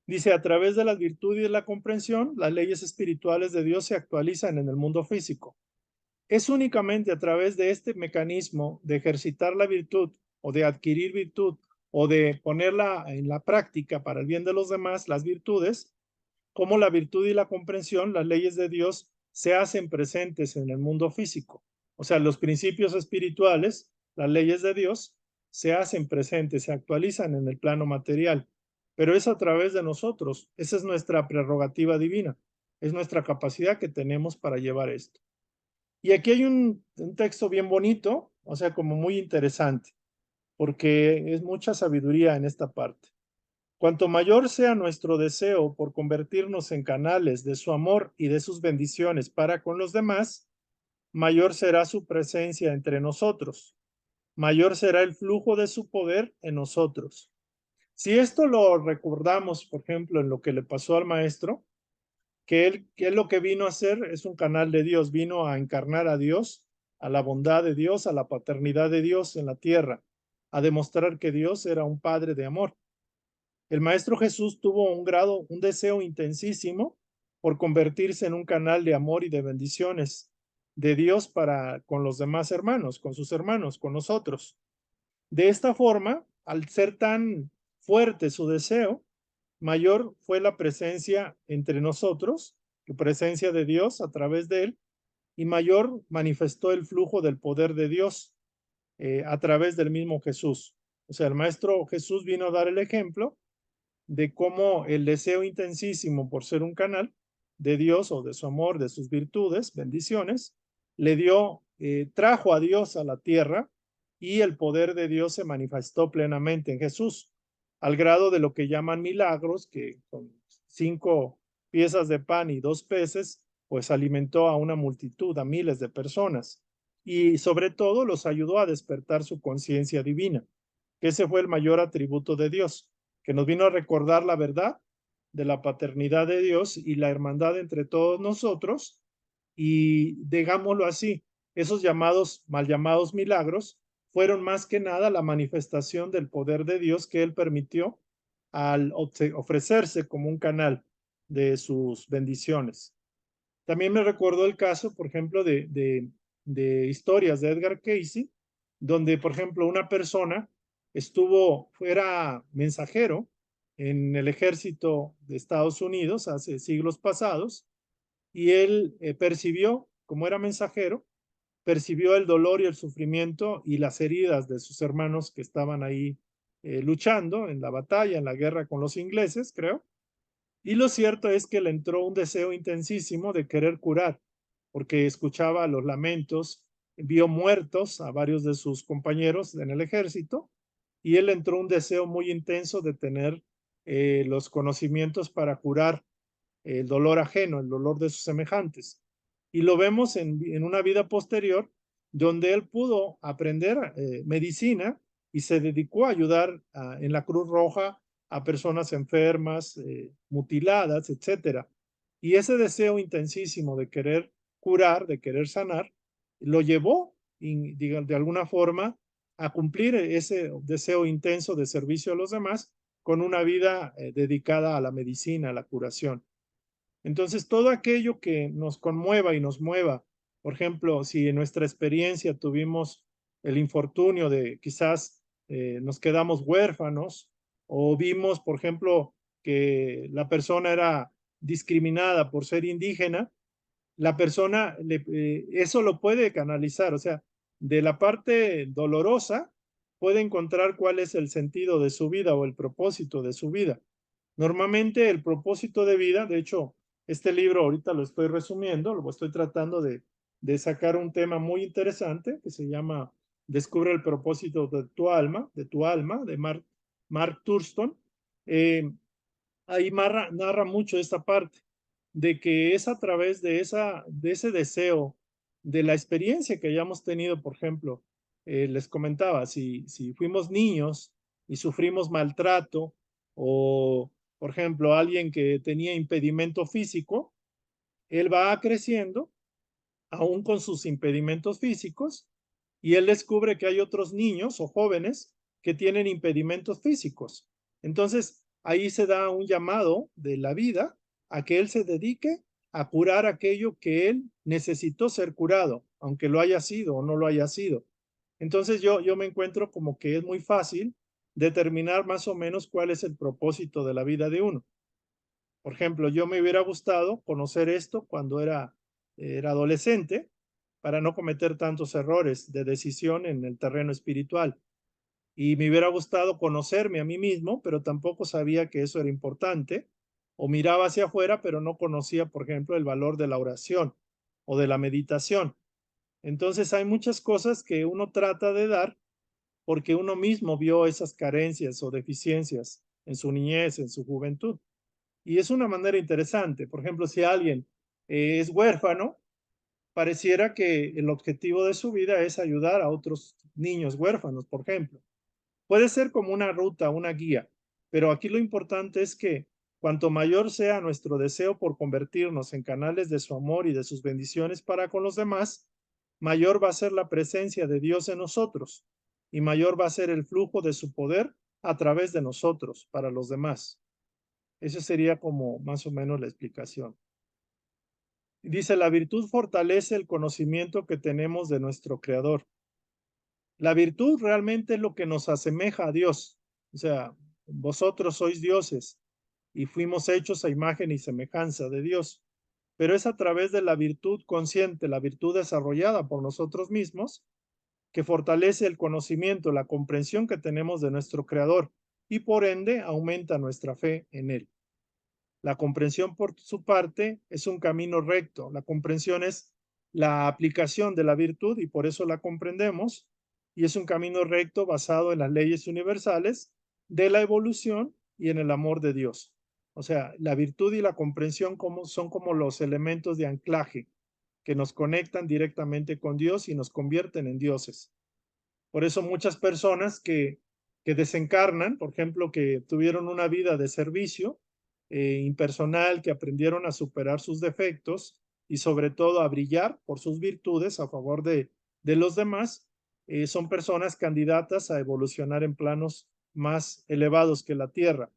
Dice, a través de las virtudes y de la comprensión, las leyes espirituales de Dios se actualizan en el mundo físico. Es únicamente a través de este mecanismo de ejercitar la virtud o de adquirir virtud o de ponerla en la práctica para el bien de los demás, las virtudes, como la virtud y la comprensión, las leyes de Dios se hacen presentes en el mundo físico. O sea, los principios espirituales, las leyes de Dios, se hacen presentes, se actualizan en el plano material, pero es a través de nosotros. Esa es nuestra prerrogativa divina, es nuestra capacidad que tenemos para llevar esto. Y aquí hay un texto bien bonito, o sea, como muy interesante, porque es mucha sabiduría en esta parte. Cuanto mayor sea nuestro deseo por convertirnos en canales de su amor y de sus bendiciones para con los demás, mayor será su presencia entre nosotros, mayor será el flujo de su poder en nosotros. Si esto lo recordamos, por ejemplo, en lo que le pasó al maestro, que él lo que vino a hacer es un canal de Dios, vino a encarnar a Dios, a la bondad de Dios, a la paternidad de Dios en la tierra, a demostrar que Dios era un padre de amor. El Maestro Jesús tuvo un deseo intensísimo por convertirse en un canal de amor y de bendiciones de Dios para con los demás hermanos, con sus hermanos, con nosotros. De esta forma, al ser tan fuerte su deseo, mayor fue la presencia entre nosotros, la presencia de Dios a través de él, y mayor manifestó el flujo del poder de Dios a través del mismo Jesús. O sea, el Maestro Jesús vino a dar el ejemplo de cómo el deseo intensísimo por ser un canal de Dios o de su amor, de sus virtudes, bendiciones, trajo a Dios a la tierra y el poder de Dios se manifestó plenamente en Jesús, al grado de lo que llaman milagros, que con 5 piezas de pan y 2 peces, pues alimentó a una multitud, a miles de personas, y sobre todo los ayudó a despertar su conciencia divina, que ese fue el mayor atributo de Dios, que nos vino a recordar la verdad de la paternidad de Dios y la hermandad entre todos nosotros, y digámoslo así, esos mal llamados milagros fueron más que nada la manifestación del poder de Dios que él permitió al ofrecerse como un canal de sus bendiciones. También me recordó el caso, por ejemplo, de historias de Edgar Cayce, donde, por ejemplo, una persona fuera mensajero en el ejército de Estados Unidos hace siglos pasados, y él percibió, como era mensajero, percibió el dolor y el sufrimiento y las heridas de sus hermanos que estaban ahí luchando en la batalla, en la guerra con los ingleses, creo. Y lo cierto es que le entró un deseo intensísimo de querer curar, porque escuchaba los lamentos, vio muertos a varios de sus compañeros en el ejército, y él entró un deseo muy intenso de tener los conocimientos para curar el dolor ajeno, el dolor de sus semejantes. Y lo vemos en una vida posterior, donde él pudo aprender medicina y se dedicó a ayudar en la Cruz Roja a personas enfermas, mutiladas, etcétera. Y ese deseo intensísimo de querer curar, de querer sanar, lo llevó de alguna forma a cumplir ese deseo intenso de servicio a los demás con una vida dedicada a la medicina, a la curación. Entonces, todo aquello que nos conmueva y nos mueva, por ejemplo, si en nuestra experiencia tuvimos el infortunio de quizás nos quedamos huérfanos o vimos, por ejemplo, que la persona era discriminada por ser indígena, la persona eso lo puede canalizar, o sea, de la parte dolorosa puede encontrar cuál es el sentido de su vida o el propósito de su vida. Normalmente el propósito de vida, de hecho, este libro ahorita lo estoy resumiendo, lo estoy tratando de sacar un tema muy interesante que se llama Descubre el propósito de tu alma, de Mark Thurston. Ahí narra mucho esta parte de que es a través de ese deseo, de la experiencia que hayamos tenido, por ejemplo, les comentaba, si fuimos niños y sufrimos maltrato o, por ejemplo, alguien que tenía impedimento físico, él va creciendo aún con sus impedimentos físicos y él descubre que hay otros niños o jóvenes que tienen impedimentos físicos. Entonces, ahí se da un llamado de la vida a que él se dedique a curar aquello que él necesitó ser curado, aunque lo haya sido o no lo haya sido. Entonces yo me encuentro como que es muy fácil determinar más o menos cuál es el propósito de la vida de uno. Por ejemplo, yo me hubiera gustado conocer esto cuando era adolescente para no cometer tantos errores de decisión en el terreno espiritual. Y me hubiera gustado conocerme a mí mismo, pero tampoco sabía que eso era importante. O miraba hacia afuera, pero no conocía, por ejemplo, el valor de la oración o de la meditación. Entonces hay muchas cosas que uno trata de dar porque uno mismo vio esas carencias o deficiencias en su niñez, en su juventud. Y es una manera interesante. Por ejemplo, si alguien es huérfano, pareciera que el objetivo de su vida es ayudar a otros niños huérfanos, por ejemplo. Puede ser como una ruta, una guía, pero aquí lo importante es que cuanto mayor sea nuestro deseo por convertirnos en canales de su amor y de sus bendiciones para con los demás, mayor va a ser la presencia de Dios en nosotros y mayor va a ser el flujo de su poder a través de nosotros para los demás. Esa sería como más o menos la explicación. Dice, la virtud fortalece el conocimiento que tenemos de nuestro Creador. La virtud realmente es lo que nos asemeja a Dios. O sea, vosotros sois dioses y fuimos hechos a imagen y semejanza de Dios. Pero es a través de la virtud consciente, la virtud desarrollada por nosotros mismos, que fortalece el conocimiento, la comprensión que tenemos de nuestro Creador y por ende aumenta nuestra fe en Él. La comprensión, por su parte, es un camino recto. La comprensión es la aplicación de la virtud y por eso la comprendemos. Y es un camino recto basado en las leyes universales de la evolución y en el amor de Dios. O sea, la virtud y la comprensión son como los elementos de anclaje que nos conectan directamente con Dios y nos convierten en dioses. Por eso muchas personas que desencarnan, por ejemplo, que tuvieron una vida de servicio, impersonal, que aprendieron a superar sus defectos y sobre todo a brillar por sus virtudes a favor de los demás, son personas candidatas a evolucionar en planos más elevados que la Tierra.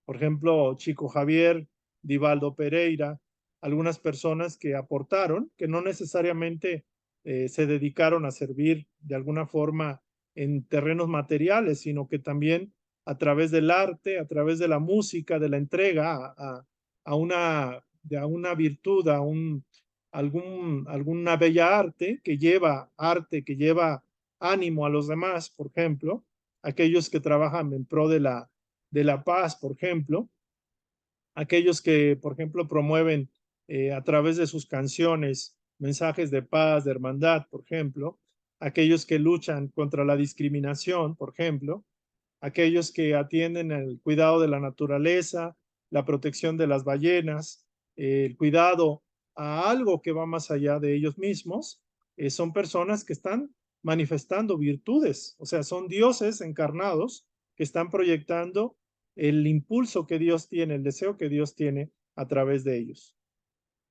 Por ejemplo, Chico Javier, Divaldo Pereira, algunas personas que aportaron, que no necesariamente se dedicaron a servir de alguna forma en terrenos materiales, sino que también a través del arte, a través de la música, de la entrega a una virtud, alguna bella arte que lleva ánimo a los demás, por ejemplo, aquellos que trabajan en pro de la paz, por ejemplo, aquellos que, por ejemplo, promueven a través de sus canciones mensajes de paz, de hermandad, por ejemplo, aquellos que luchan contra la discriminación, por ejemplo, aquellos que atienden el cuidado de la naturaleza, la protección de las ballenas, el cuidado a algo que va más allá de ellos mismos, son personas que están manifestando virtudes, o sea, son dioses encarnados que están proyectando el impulso que Dios tiene, el deseo que Dios tiene a través de ellos.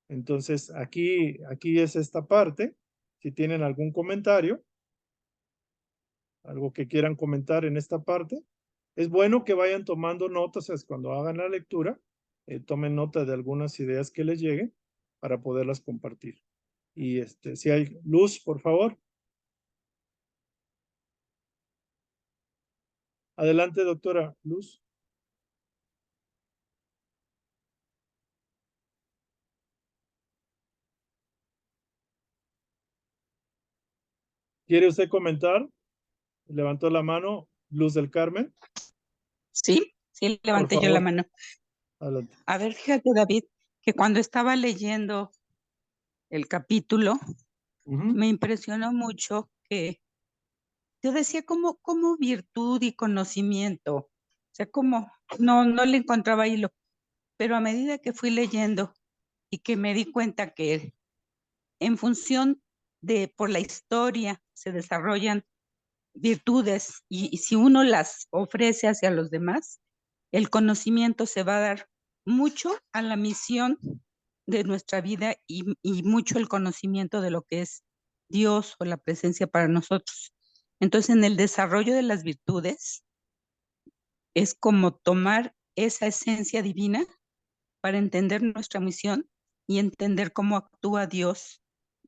Entonces, aquí es esta parte. Si tienen algún comentario, algo que quieran comentar en esta parte, es bueno que vayan tomando notas, es cuando hagan la lectura, tomen nota de algunas ideas que les lleguen para poderlas compartir. Y si hay luz, por favor. Adelante, doctora Luz. ¿Quiere usted comentar? Levantó la mano Luz del Carmen. Sí, sí, Por levanté yo la favor, mano. adelante. A ver, fíjate, David, que cuando estaba leyendo el capítulo, Ujú. me impresionó mucho que yo decía como virtud y conocimiento, o sea, como no le encontraba hilo, pero a medida que fui leyendo y que me di cuenta que en función de por la historia se desarrollan virtudes y si uno las ofrece hacia los demás, el conocimiento se va a dar mucho a la misión de nuestra vida y mucho el conocimiento de lo que es Dios o la presencia para nosotros. Entonces, en el desarrollo de las virtudes es como tomar esa esencia divina para entender nuestra misión y entender cómo actúa Dios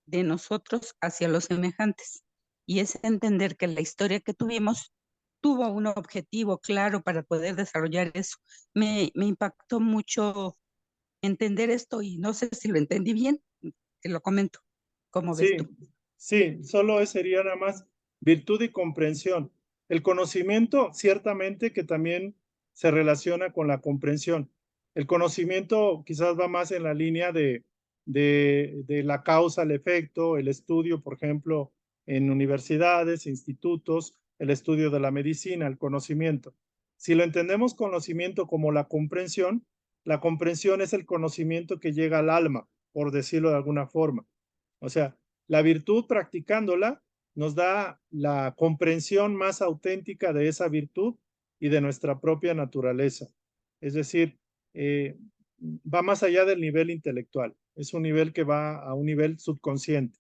de nosotros hacia los semejantes. Y es entender que la historia que tuvimos tuvo un objetivo claro para poder desarrollar eso. Me impactó mucho entender esto y no sé si lo entendí bien, te lo comento. ¿Cómo ves tú? Sí, solo sería nada más virtud y comprensión. El conocimiento, ciertamente que también se relaciona con la comprensión. El conocimiento quizás va más en la línea de la causa, el efecto, el estudio, por ejemplo, en universidades, institutos, el estudio de la medicina, el conocimiento. Si lo entendemos conocimiento como la comprensión es el conocimiento que llega al alma, por decirlo de alguna forma. O sea, la virtud practicándola nos da la comprensión más auténtica de esa virtud y de nuestra propia naturaleza. Es decir, va más allá del nivel intelectual. Es un nivel que va a un nivel subconsciente.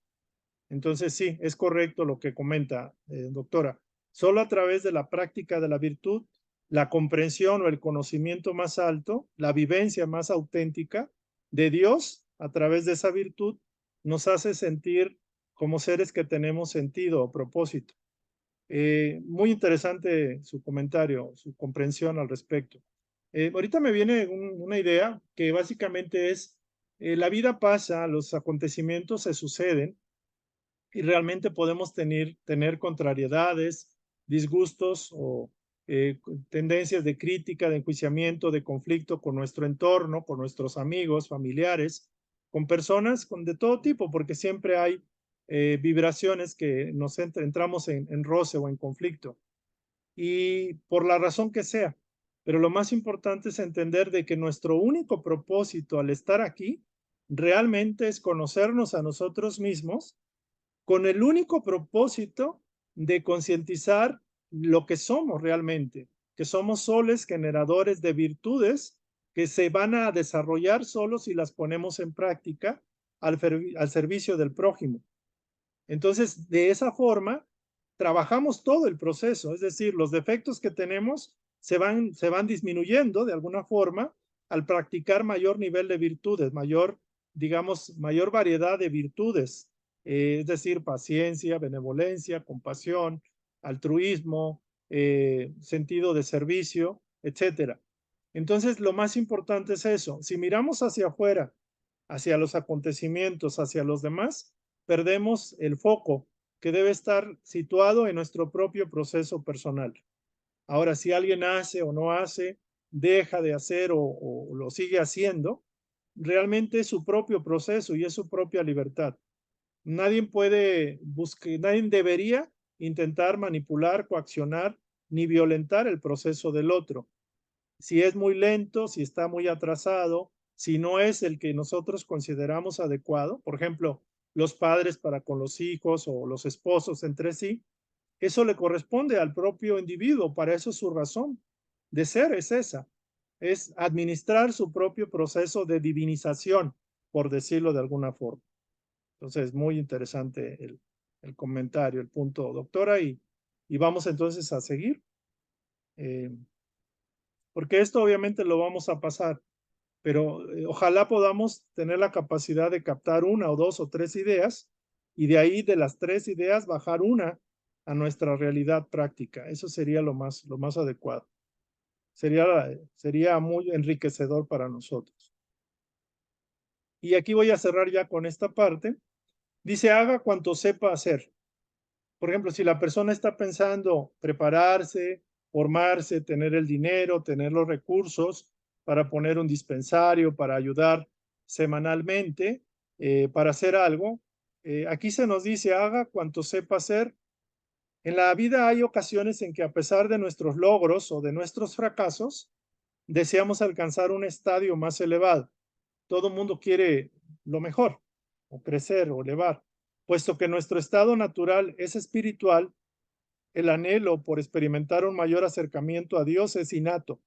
Entonces, sí, es correcto lo que comenta, doctora. Solo a través de la práctica de la virtud, la comprensión o el conocimiento más alto, la vivencia más auténtica de Dios a través de esa virtud, nos hace sentir como seres que tenemos sentido o propósito. Muy interesante su comentario, su comprensión al respecto. Ahorita me viene una idea que básicamente es, la vida pasa, los acontecimientos se suceden y realmente podemos tener contrariedades, disgustos o tendencias de crítica, de enjuiciamiento, de conflicto con nuestro entorno, con nuestros amigos, familiares, con personas de todo tipo, porque siempre hay vibraciones que nos entramos en roce o en conflicto. Y por la razón que sea. Pero lo más importante es entender de que nuestro único propósito al estar aquí realmente es conocernos a nosotros mismos con el único propósito de concientizar lo que somos realmente, que somos soles generadores de virtudes que se van a desarrollar solo si las ponemos en práctica al servicio del prójimo. Entonces, de esa forma, trabajamos todo el proceso, es decir, los defectos que tenemos se van disminuyendo de alguna forma al practicar mayor nivel de virtudes, mayor variedad de virtudes, es decir, paciencia, benevolencia, compasión, altruismo, sentido de servicio, etcétera. Entonces, lo más importante es eso. Si miramos hacia afuera, hacia los acontecimientos, hacia los demás, perdemos el foco que debe estar situado en nuestro propio proceso personal. Ahora, si alguien hace o no hace, deja de hacer o lo sigue haciendo, realmente es su propio proceso y es su propia libertad. Nadie puede buscar, nadie debería intentar manipular, coaccionar ni violentar el proceso del otro. Si es muy lento, si está muy atrasado, si no es el que nosotros consideramos adecuado, por ejemplo, los padres para con los hijos o los esposos entre sí, eso le corresponde al propio individuo, para eso su razón de ser es esa, es administrar su propio proceso de divinización, por decirlo de alguna forma. Entonces, muy interesante el comentario, el punto, doctora, y vamos entonces a seguir. Porque esto obviamente lo vamos a pasar, pero ojalá podamos tener la capacidad de captar una o dos o tres ideas y de ahí de las tres ideas bajar una a nuestra realidad práctica. Eso sería lo más adecuado. Sería muy enriquecedor para nosotros. Y aquí voy a cerrar ya con esta parte. Dice, haga cuanto sepa hacer. Por ejemplo, si la persona está pensando prepararse, formarse, tener el dinero, tener los recursos para poner un dispensario, para ayudar semanalmente, para hacer algo, aquí se nos dice, haga cuanto sepa hacer. En la vida hay ocasiones en que a pesar de nuestros logros o de nuestros fracasos, deseamos alcanzar un estadio más elevado. Todo el mundo quiere lo mejor, o crecer, o elevar. Puesto que nuestro estado natural es espiritual, el anhelo por experimentar un mayor acercamiento a Dios es innato.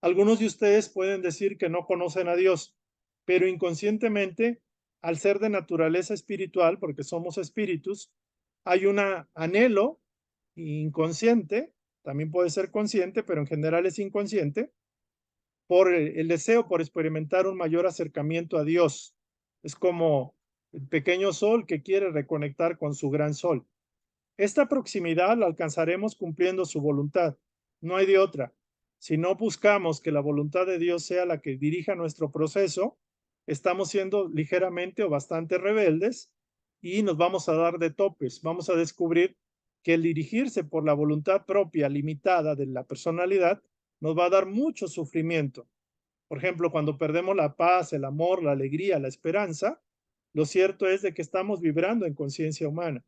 Algunos de ustedes pueden decir que no conocen a Dios, pero inconscientemente, al ser de naturaleza espiritual, porque somos espíritus, hay un anhelo inconsciente, también puede ser consciente, pero en general es inconsciente, por el deseo por experimentar un mayor acercamiento a Dios. Es como el pequeño sol que quiere reconectar con su gran sol. Esta proximidad la alcanzaremos cumpliendo su voluntad. No hay de otra. Si no buscamos que la voluntad de Dios sea la que dirija nuestro proceso, estamos siendo ligeramente o bastante rebeldes y nos vamos a dar de topes. Vamos a descubrir que el dirigirse por la voluntad propia limitada de la personalidad nos va a dar mucho sufrimiento. Por ejemplo, cuando perdemos la paz, el amor, la alegría, la esperanza, lo cierto es de que estamos vibrando en conciencia humana.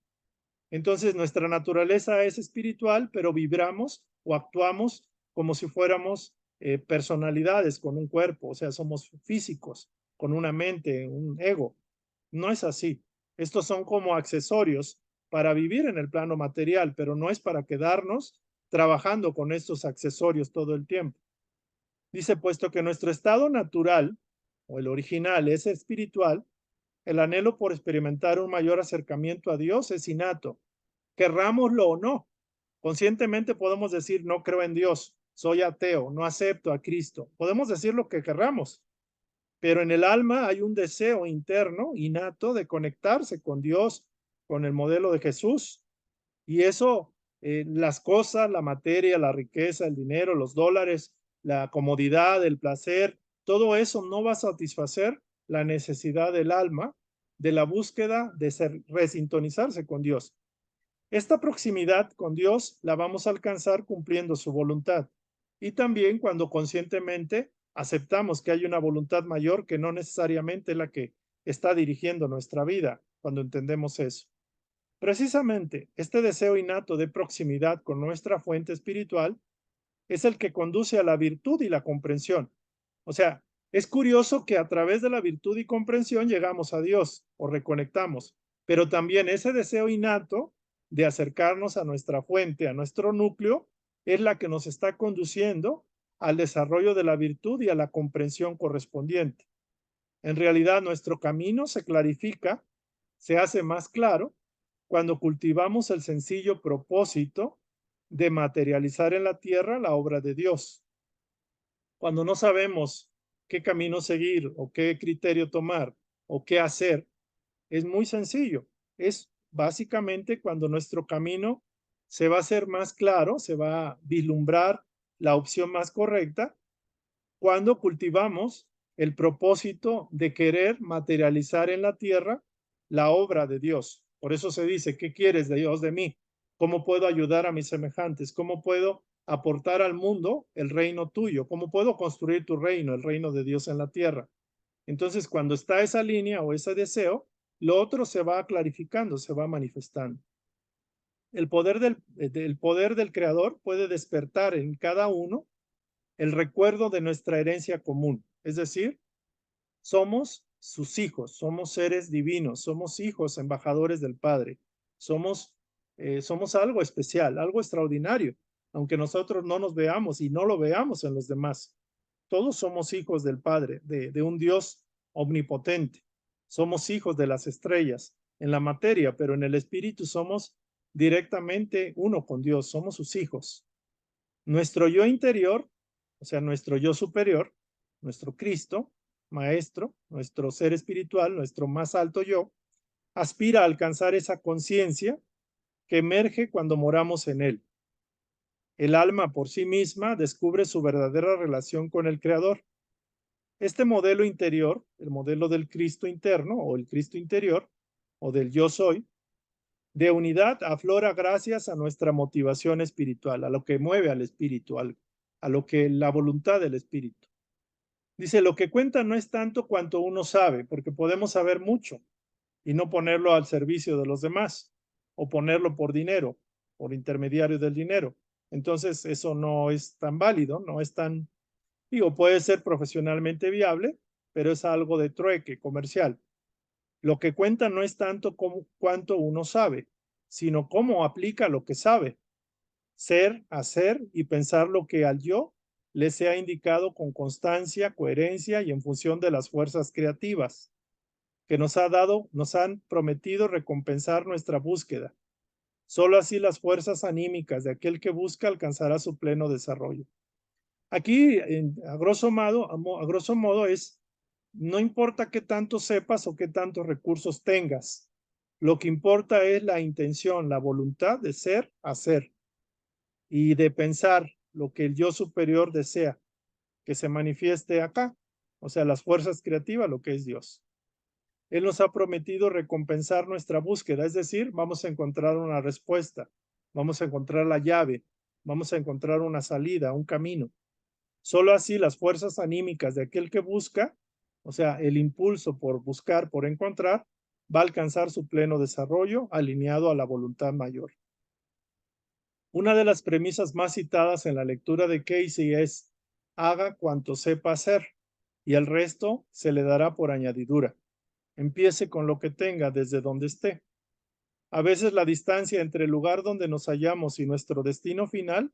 Entonces, nuestra naturaleza es espiritual, pero vibramos o actuamos como si fuéramos personalidades con un cuerpo, o sea, somos físicos, con una mente, un ego. No es así. Estos son como accesorios para vivir en el plano material, pero no es para quedarnos trabajando con estos accesorios todo el tiempo. Dice, puesto que nuestro estado natural o el original es espiritual, el anhelo por experimentar un mayor acercamiento a Dios es innato, querrámoslo o no. Conscientemente podemos decir, no creo en Dios, soy ateo, no acepto a Cristo. Podemos decir lo que querramos, pero en el alma hay un deseo interno, innato, de conectarse con Dios, con el modelo de Jesús. Y eso, las cosas, la materia, la riqueza, el dinero, los dólares, la comodidad, el placer, todo eso no va a satisfacer la necesidad del alma de la búsqueda de resintonizarse con Dios. Esta proximidad con Dios la vamos a alcanzar cumpliendo su voluntad y también cuando conscientemente aceptamos que hay una voluntad mayor que no necesariamente la que está dirigiendo nuestra vida, cuando entendemos eso. Precisamente este deseo innato de proximidad con nuestra fuente espiritual es el que conduce a la virtud y la comprensión. O sea, es curioso que a través de la virtud y comprensión llegamos a Dios o reconectamos, pero también ese deseo innato de acercarnos a nuestra fuente, a nuestro núcleo, es la que nos está conduciendo al desarrollo de la virtud y a la comprensión correspondiente. En realidad, nuestro camino se clarifica, se hace más claro cuando cultivamos el sencillo propósito de materializar en la tierra la obra de Dios. Cuando no sabemos qué camino seguir o qué criterio tomar o qué hacer, es muy sencillo. Es básicamente cuando nuestro camino se va a hacer más claro, se va a vislumbrar la opción más correcta, cuando cultivamos el propósito de querer materializar en la tierra la obra de Dios. Por eso se dice, ¿qué quieres de Dios de mí? ¿Cómo puedo ayudar a mis semejantes? ¿Cómo puedo aportar al mundo el reino tuyo? ¿Cómo puedo construir tu reino, el reino de Dios en la tierra? Entonces, cuando está esa línea o ese deseo, lo otro se va clarificando, se va manifestando. El poder del Creador puede despertar en cada uno el recuerdo de nuestra herencia común, es decir, somos sus hijos, somos seres divinos, somos hijos embajadores del Padre, somos algo especial, algo extraordinario, aunque nosotros no nos veamos y no lo veamos en los demás. Todos somos hijos del Padre, de un Dios omnipotente. Somos hijos de las estrellas en la materia, pero en el espíritu somos directamente uno con Dios, somos sus hijos. Nuestro yo interior, o sea, nuestro yo superior, nuestro Cristo, Maestro, nuestro ser espiritual, nuestro más alto yo, aspira a alcanzar esa conciencia que emerge cuando moramos en él. El alma por sí misma descubre su verdadera relación con el Creador. Este modelo interior, el modelo del Cristo interno o el Cristo interior o del yo soy, De unidad aflora gracias a nuestra motivación espiritual, a lo que mueve al espíritu, a lo que la voluntad del espíritu. Dice, lo que cuenta no es tanto cuanto uno sabe, porque podemos saber mucho y no ponerlo al servicio de los demás o ponerlo por dinero, por intermediario del dinero. Entonces, eso no es tan válido, no es tan, digo, puede ser profesionalmente viable, pero es algo de trueque comercial. Lo que cuenta no es tanto como cuánto uno sabe, sino cómo aplica lo que sabe. Ser, hacer y pensar lo que al yo le sea indicado con constancia, coherencia y en función de las fuerzas creativas que nos han prometido recompensar nuestra búsqueda. Solo así las fuerzas anímicas de aquel que busca alcanzará su pleno desarrollo. Aquí, a grosso modo es, no importa qué tanto sepas o qué tantos recursos tengas, lo que importa es la intención, la voluntad de ser, hacer y de pensar lo que el yo superior desea que se manifieste acá, o sea, las fuerzas creativas, lo que es Dios. Él nos ha prometido recompensar nuestra búsqueda, es decir, vamos a encontrar una respuesta, vamos a encontrar la llave, vamos a encontrar una salida, un camino. Solo así las fuerzas anímicas de aquel que busca, o sea, el impulso por buscar, por encontrar, va a alcanzar su pleno desarrollo alineado a la voluntad mayor. Una de las premisas más citadas en la lectura de Casey es, haga cuanto sepa hacer y el resto se le dará por añadidura. Empiece con lo que tenga desde donde esté. A veces la distancia entre el lugar donde nos hallamos y nuestro destino final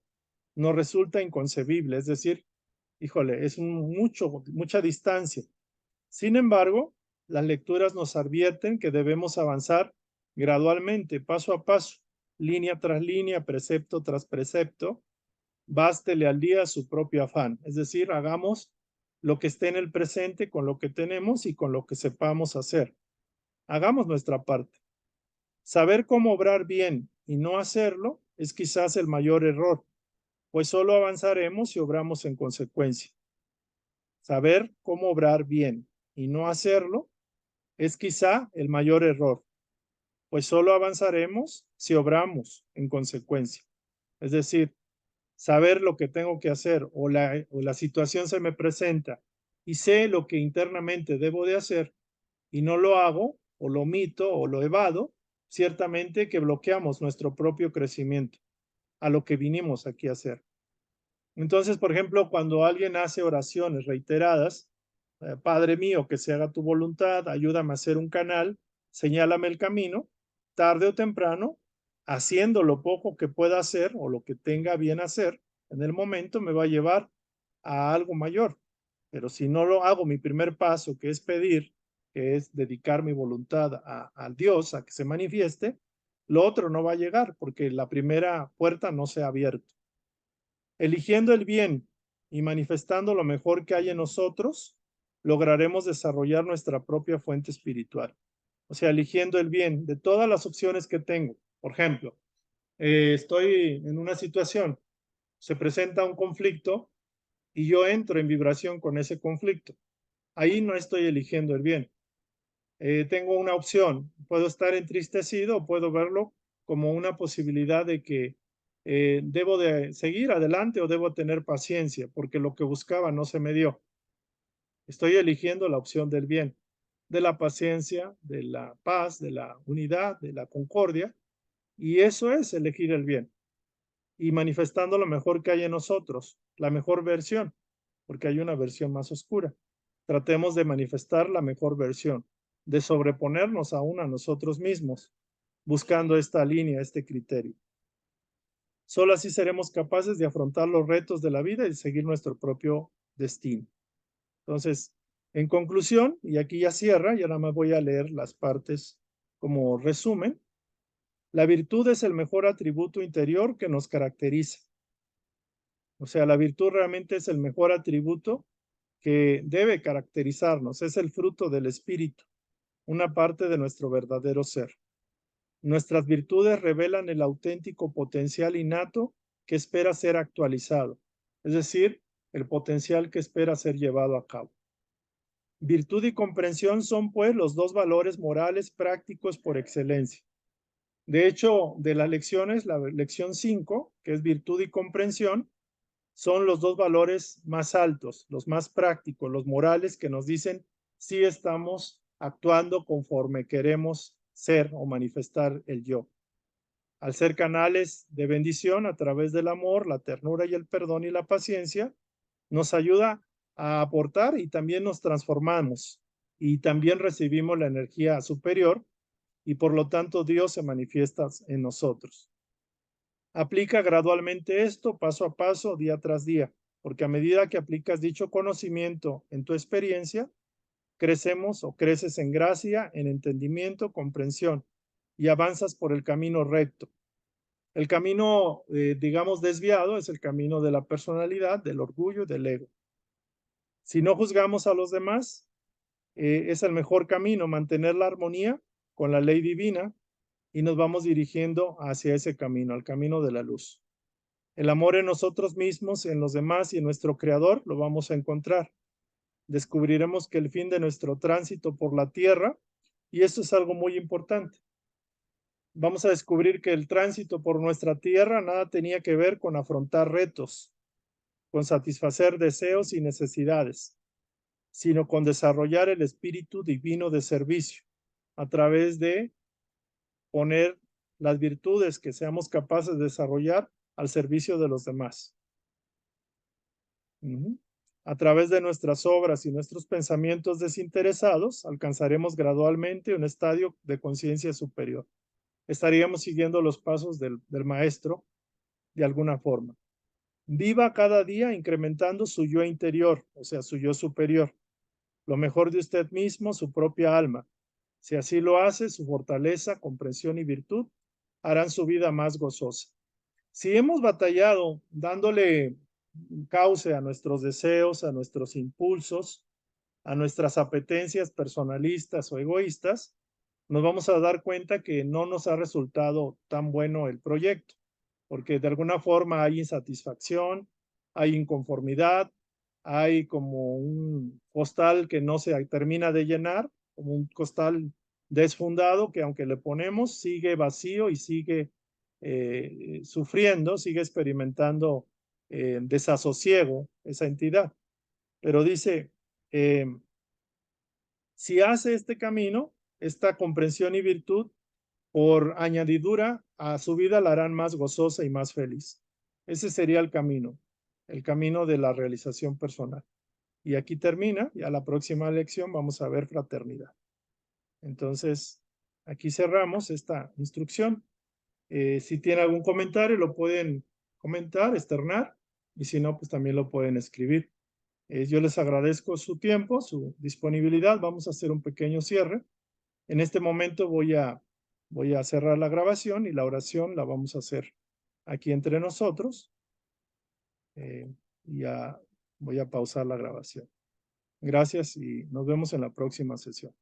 nos resulta inconcebible, es decir, híjole, es mucha distancia. Sin embargo, las lecturas nos advierten que debemos avanzar gradualmente, paso a paso, línea tras línea, precepto tras precepto. Bástele al día su propio afán, es decir, hagamos lo que esté en el presente con lo que tenemos y con lo que sepamos hacer. Hagamos nuestra parte. Saber cómo obrar bien y no hacerlo es quizás el mayor error, pues solo avanzaremos si obramos en consecuencia. Saber cómo obrar bien y no hacerlo es quizá el mayor error, pues solo avanzaremos si obramos en consecuencia. Es decir, saber lo que tengo que hacer o la situación se me presenta y sé lo que internamente debo de hacer y no lo hago o lo omito o lo evado, ciertamente que bloqueamos nuestro propio crecimiento a lo que vinimos aquí a hacer. Entonces, por ejemplo, cuando alguien hace oraciones reiteradas, Padre mío, que se haga tu voluntad, ayúdame a hacer un canal, señálame el camino, tarde o temprano, haciendo lo poco que pueda hacer o lo que tenga bien hacer, en el momento me va a llevar a algo mayor. Pero si no lo hago, mi primer paso, que es pedir, que es dedicar mi voluntad a Dios, a que se manifieste, lo otro no va a llegar porque la primera puerta no se ha abierto. Eligiendo el bien y manifestando lo mejor que hay en nosotros, lograremos desarrollar nuestra propia fuente espiritual. O sea, eligiendo el bien de todas las opciones que tengo. Por ejemplo, estoy en una situación, se presenta un conflicto y yo entro en vibración con ese conflicto. Ahí no estoy eligiendo el bien. Tengo una opción, puedo estar entristecido o puedo verlo como una posibilidad de que debo de seguir adelante o debo tener paciencia porque lo que buscaba no se me dio. Estoy eligiendo la opción del bien, de la paciencia, de la paz, de la unidad, de la concordia, y eso es elegir el bien y manifestando lo mejor que hay en nosotros, la mejor versión, porque hay una versión más oscura. Tratemos de manifestar la mejor versión, de sobreponernos aún a nosotros mismos, buscando esta línea, este criterio. Solo así seremos capaces de afrontar los retos de la vida y seguir nuestro propio destino. Entonces, en conclusión, y aquí ya cierra, ya nada más voy a leer las partes como resumen. La virtud es el mejor atributo interior que nos caracteriza. O sea, la virtud realmente es el mejor atributo que debe caracterizarnos, es el fruto del espíritu, una parte de nuestro verdadero ser. Nuestras virtudes revelan el auténtico potencial innato que espera ser actualizado, es decir, el potencial que espera ser llevado a cabo. Virtud y comprensión son, pues, los dos valores morales prácticos por excelencia. De hecho, de las lecciones, la lección 5, que es virtud y comprensión, son los dos valores más altos, los más prácticos, los morales que nos dicen si estamos actuando conforme queremos ser o manifestar el yo. Al ser canales de bendición a través del amor, la ternura y el perdón y la paciencia, nos ayuda a aportar y también nos transformamos y también recibimos la energía superior y por lo tanto Dios se manifiesta en nosotros. Aplica gradualmente esto paso a paso, día tras día, porque a medida que aplicas dicho conocimiento en tu experiencia, crecemos o creces en gracia, en entendimiento, comprensión y avanzas por el camino recto. El camino, digamos, desviado es el camino de la personalidad, del orgullo y del ego. Si no juzgamos a los demás, es el mejor camino mantener la armonía con la ley divina y nos vamos dirigiendo hacia ese camino, al camino de la luz. El amor en nosotros mismos, en los demás y en nuestro Creador lo vamos a encontrar. Descubriremos que el fin de nuestro tránsito por la tierra, y esto es algo muy importante, vamos a descubrir que el tránsito por nuestra tierra nada tenía que ver con afrontar retos, con satisfacer deseos y necesidades, sino con desarrollar el espíritu divino de servicio a través de poner las virtudes que seamos capaces de desarrollar al servicio de los demás. A través de nuestras obras y nuestros pensamientos desinteresados, alcanzaremos gradualmente un estadio de conciencia superior. Estaríamos siguiendo los pasos del maestro de alguna forma. Viva cada día incrementando su yo interior, o sea, su yo superior, lo mejor de usted mismo, su propia alma. Si así lo hace, su fortaleza, comprensión y virtud harán su vida más gozosa. Si hemos batallado dándole cauce a nuestros deseos, a nuestros impulsos, a nuestras apetencias personalistas o egoístas, nos vamos a dar cuenta que no nos ha resultado tan bueno el proyecto, porque de alguna forma hay insatisfacción, hay inconformidad, hay como un costal que no se termina de llenar, como un costal desfundado que aunque le ponemos sigue vacío y sigue sufriendo, sigue experimentando desasosiego esa entidad. Pero dice, si hace este camino, esta comprensión y virtud, por añadidura a su vida la harán más gozosa y más feliz. Ese sería el camino de la realización personal. Y aquí termina, y a la próxima lección vamos a ver fraternidad. Entonces, aquí cerramos esta instrucción. Si tienen algún comentario, lo pueden comentar, externar, y si no, pues también lo pueden escribir. Yo les agradezco su tiempo, su disponibilidad. Vamos a hacer un pequeño cierre. En este momento voy a cerrar la grabación y la oración la vamos a hacer aquí entre nosotros. Ya voy a pausar la grabación. Gracias y nos vemos en la próxima sesión.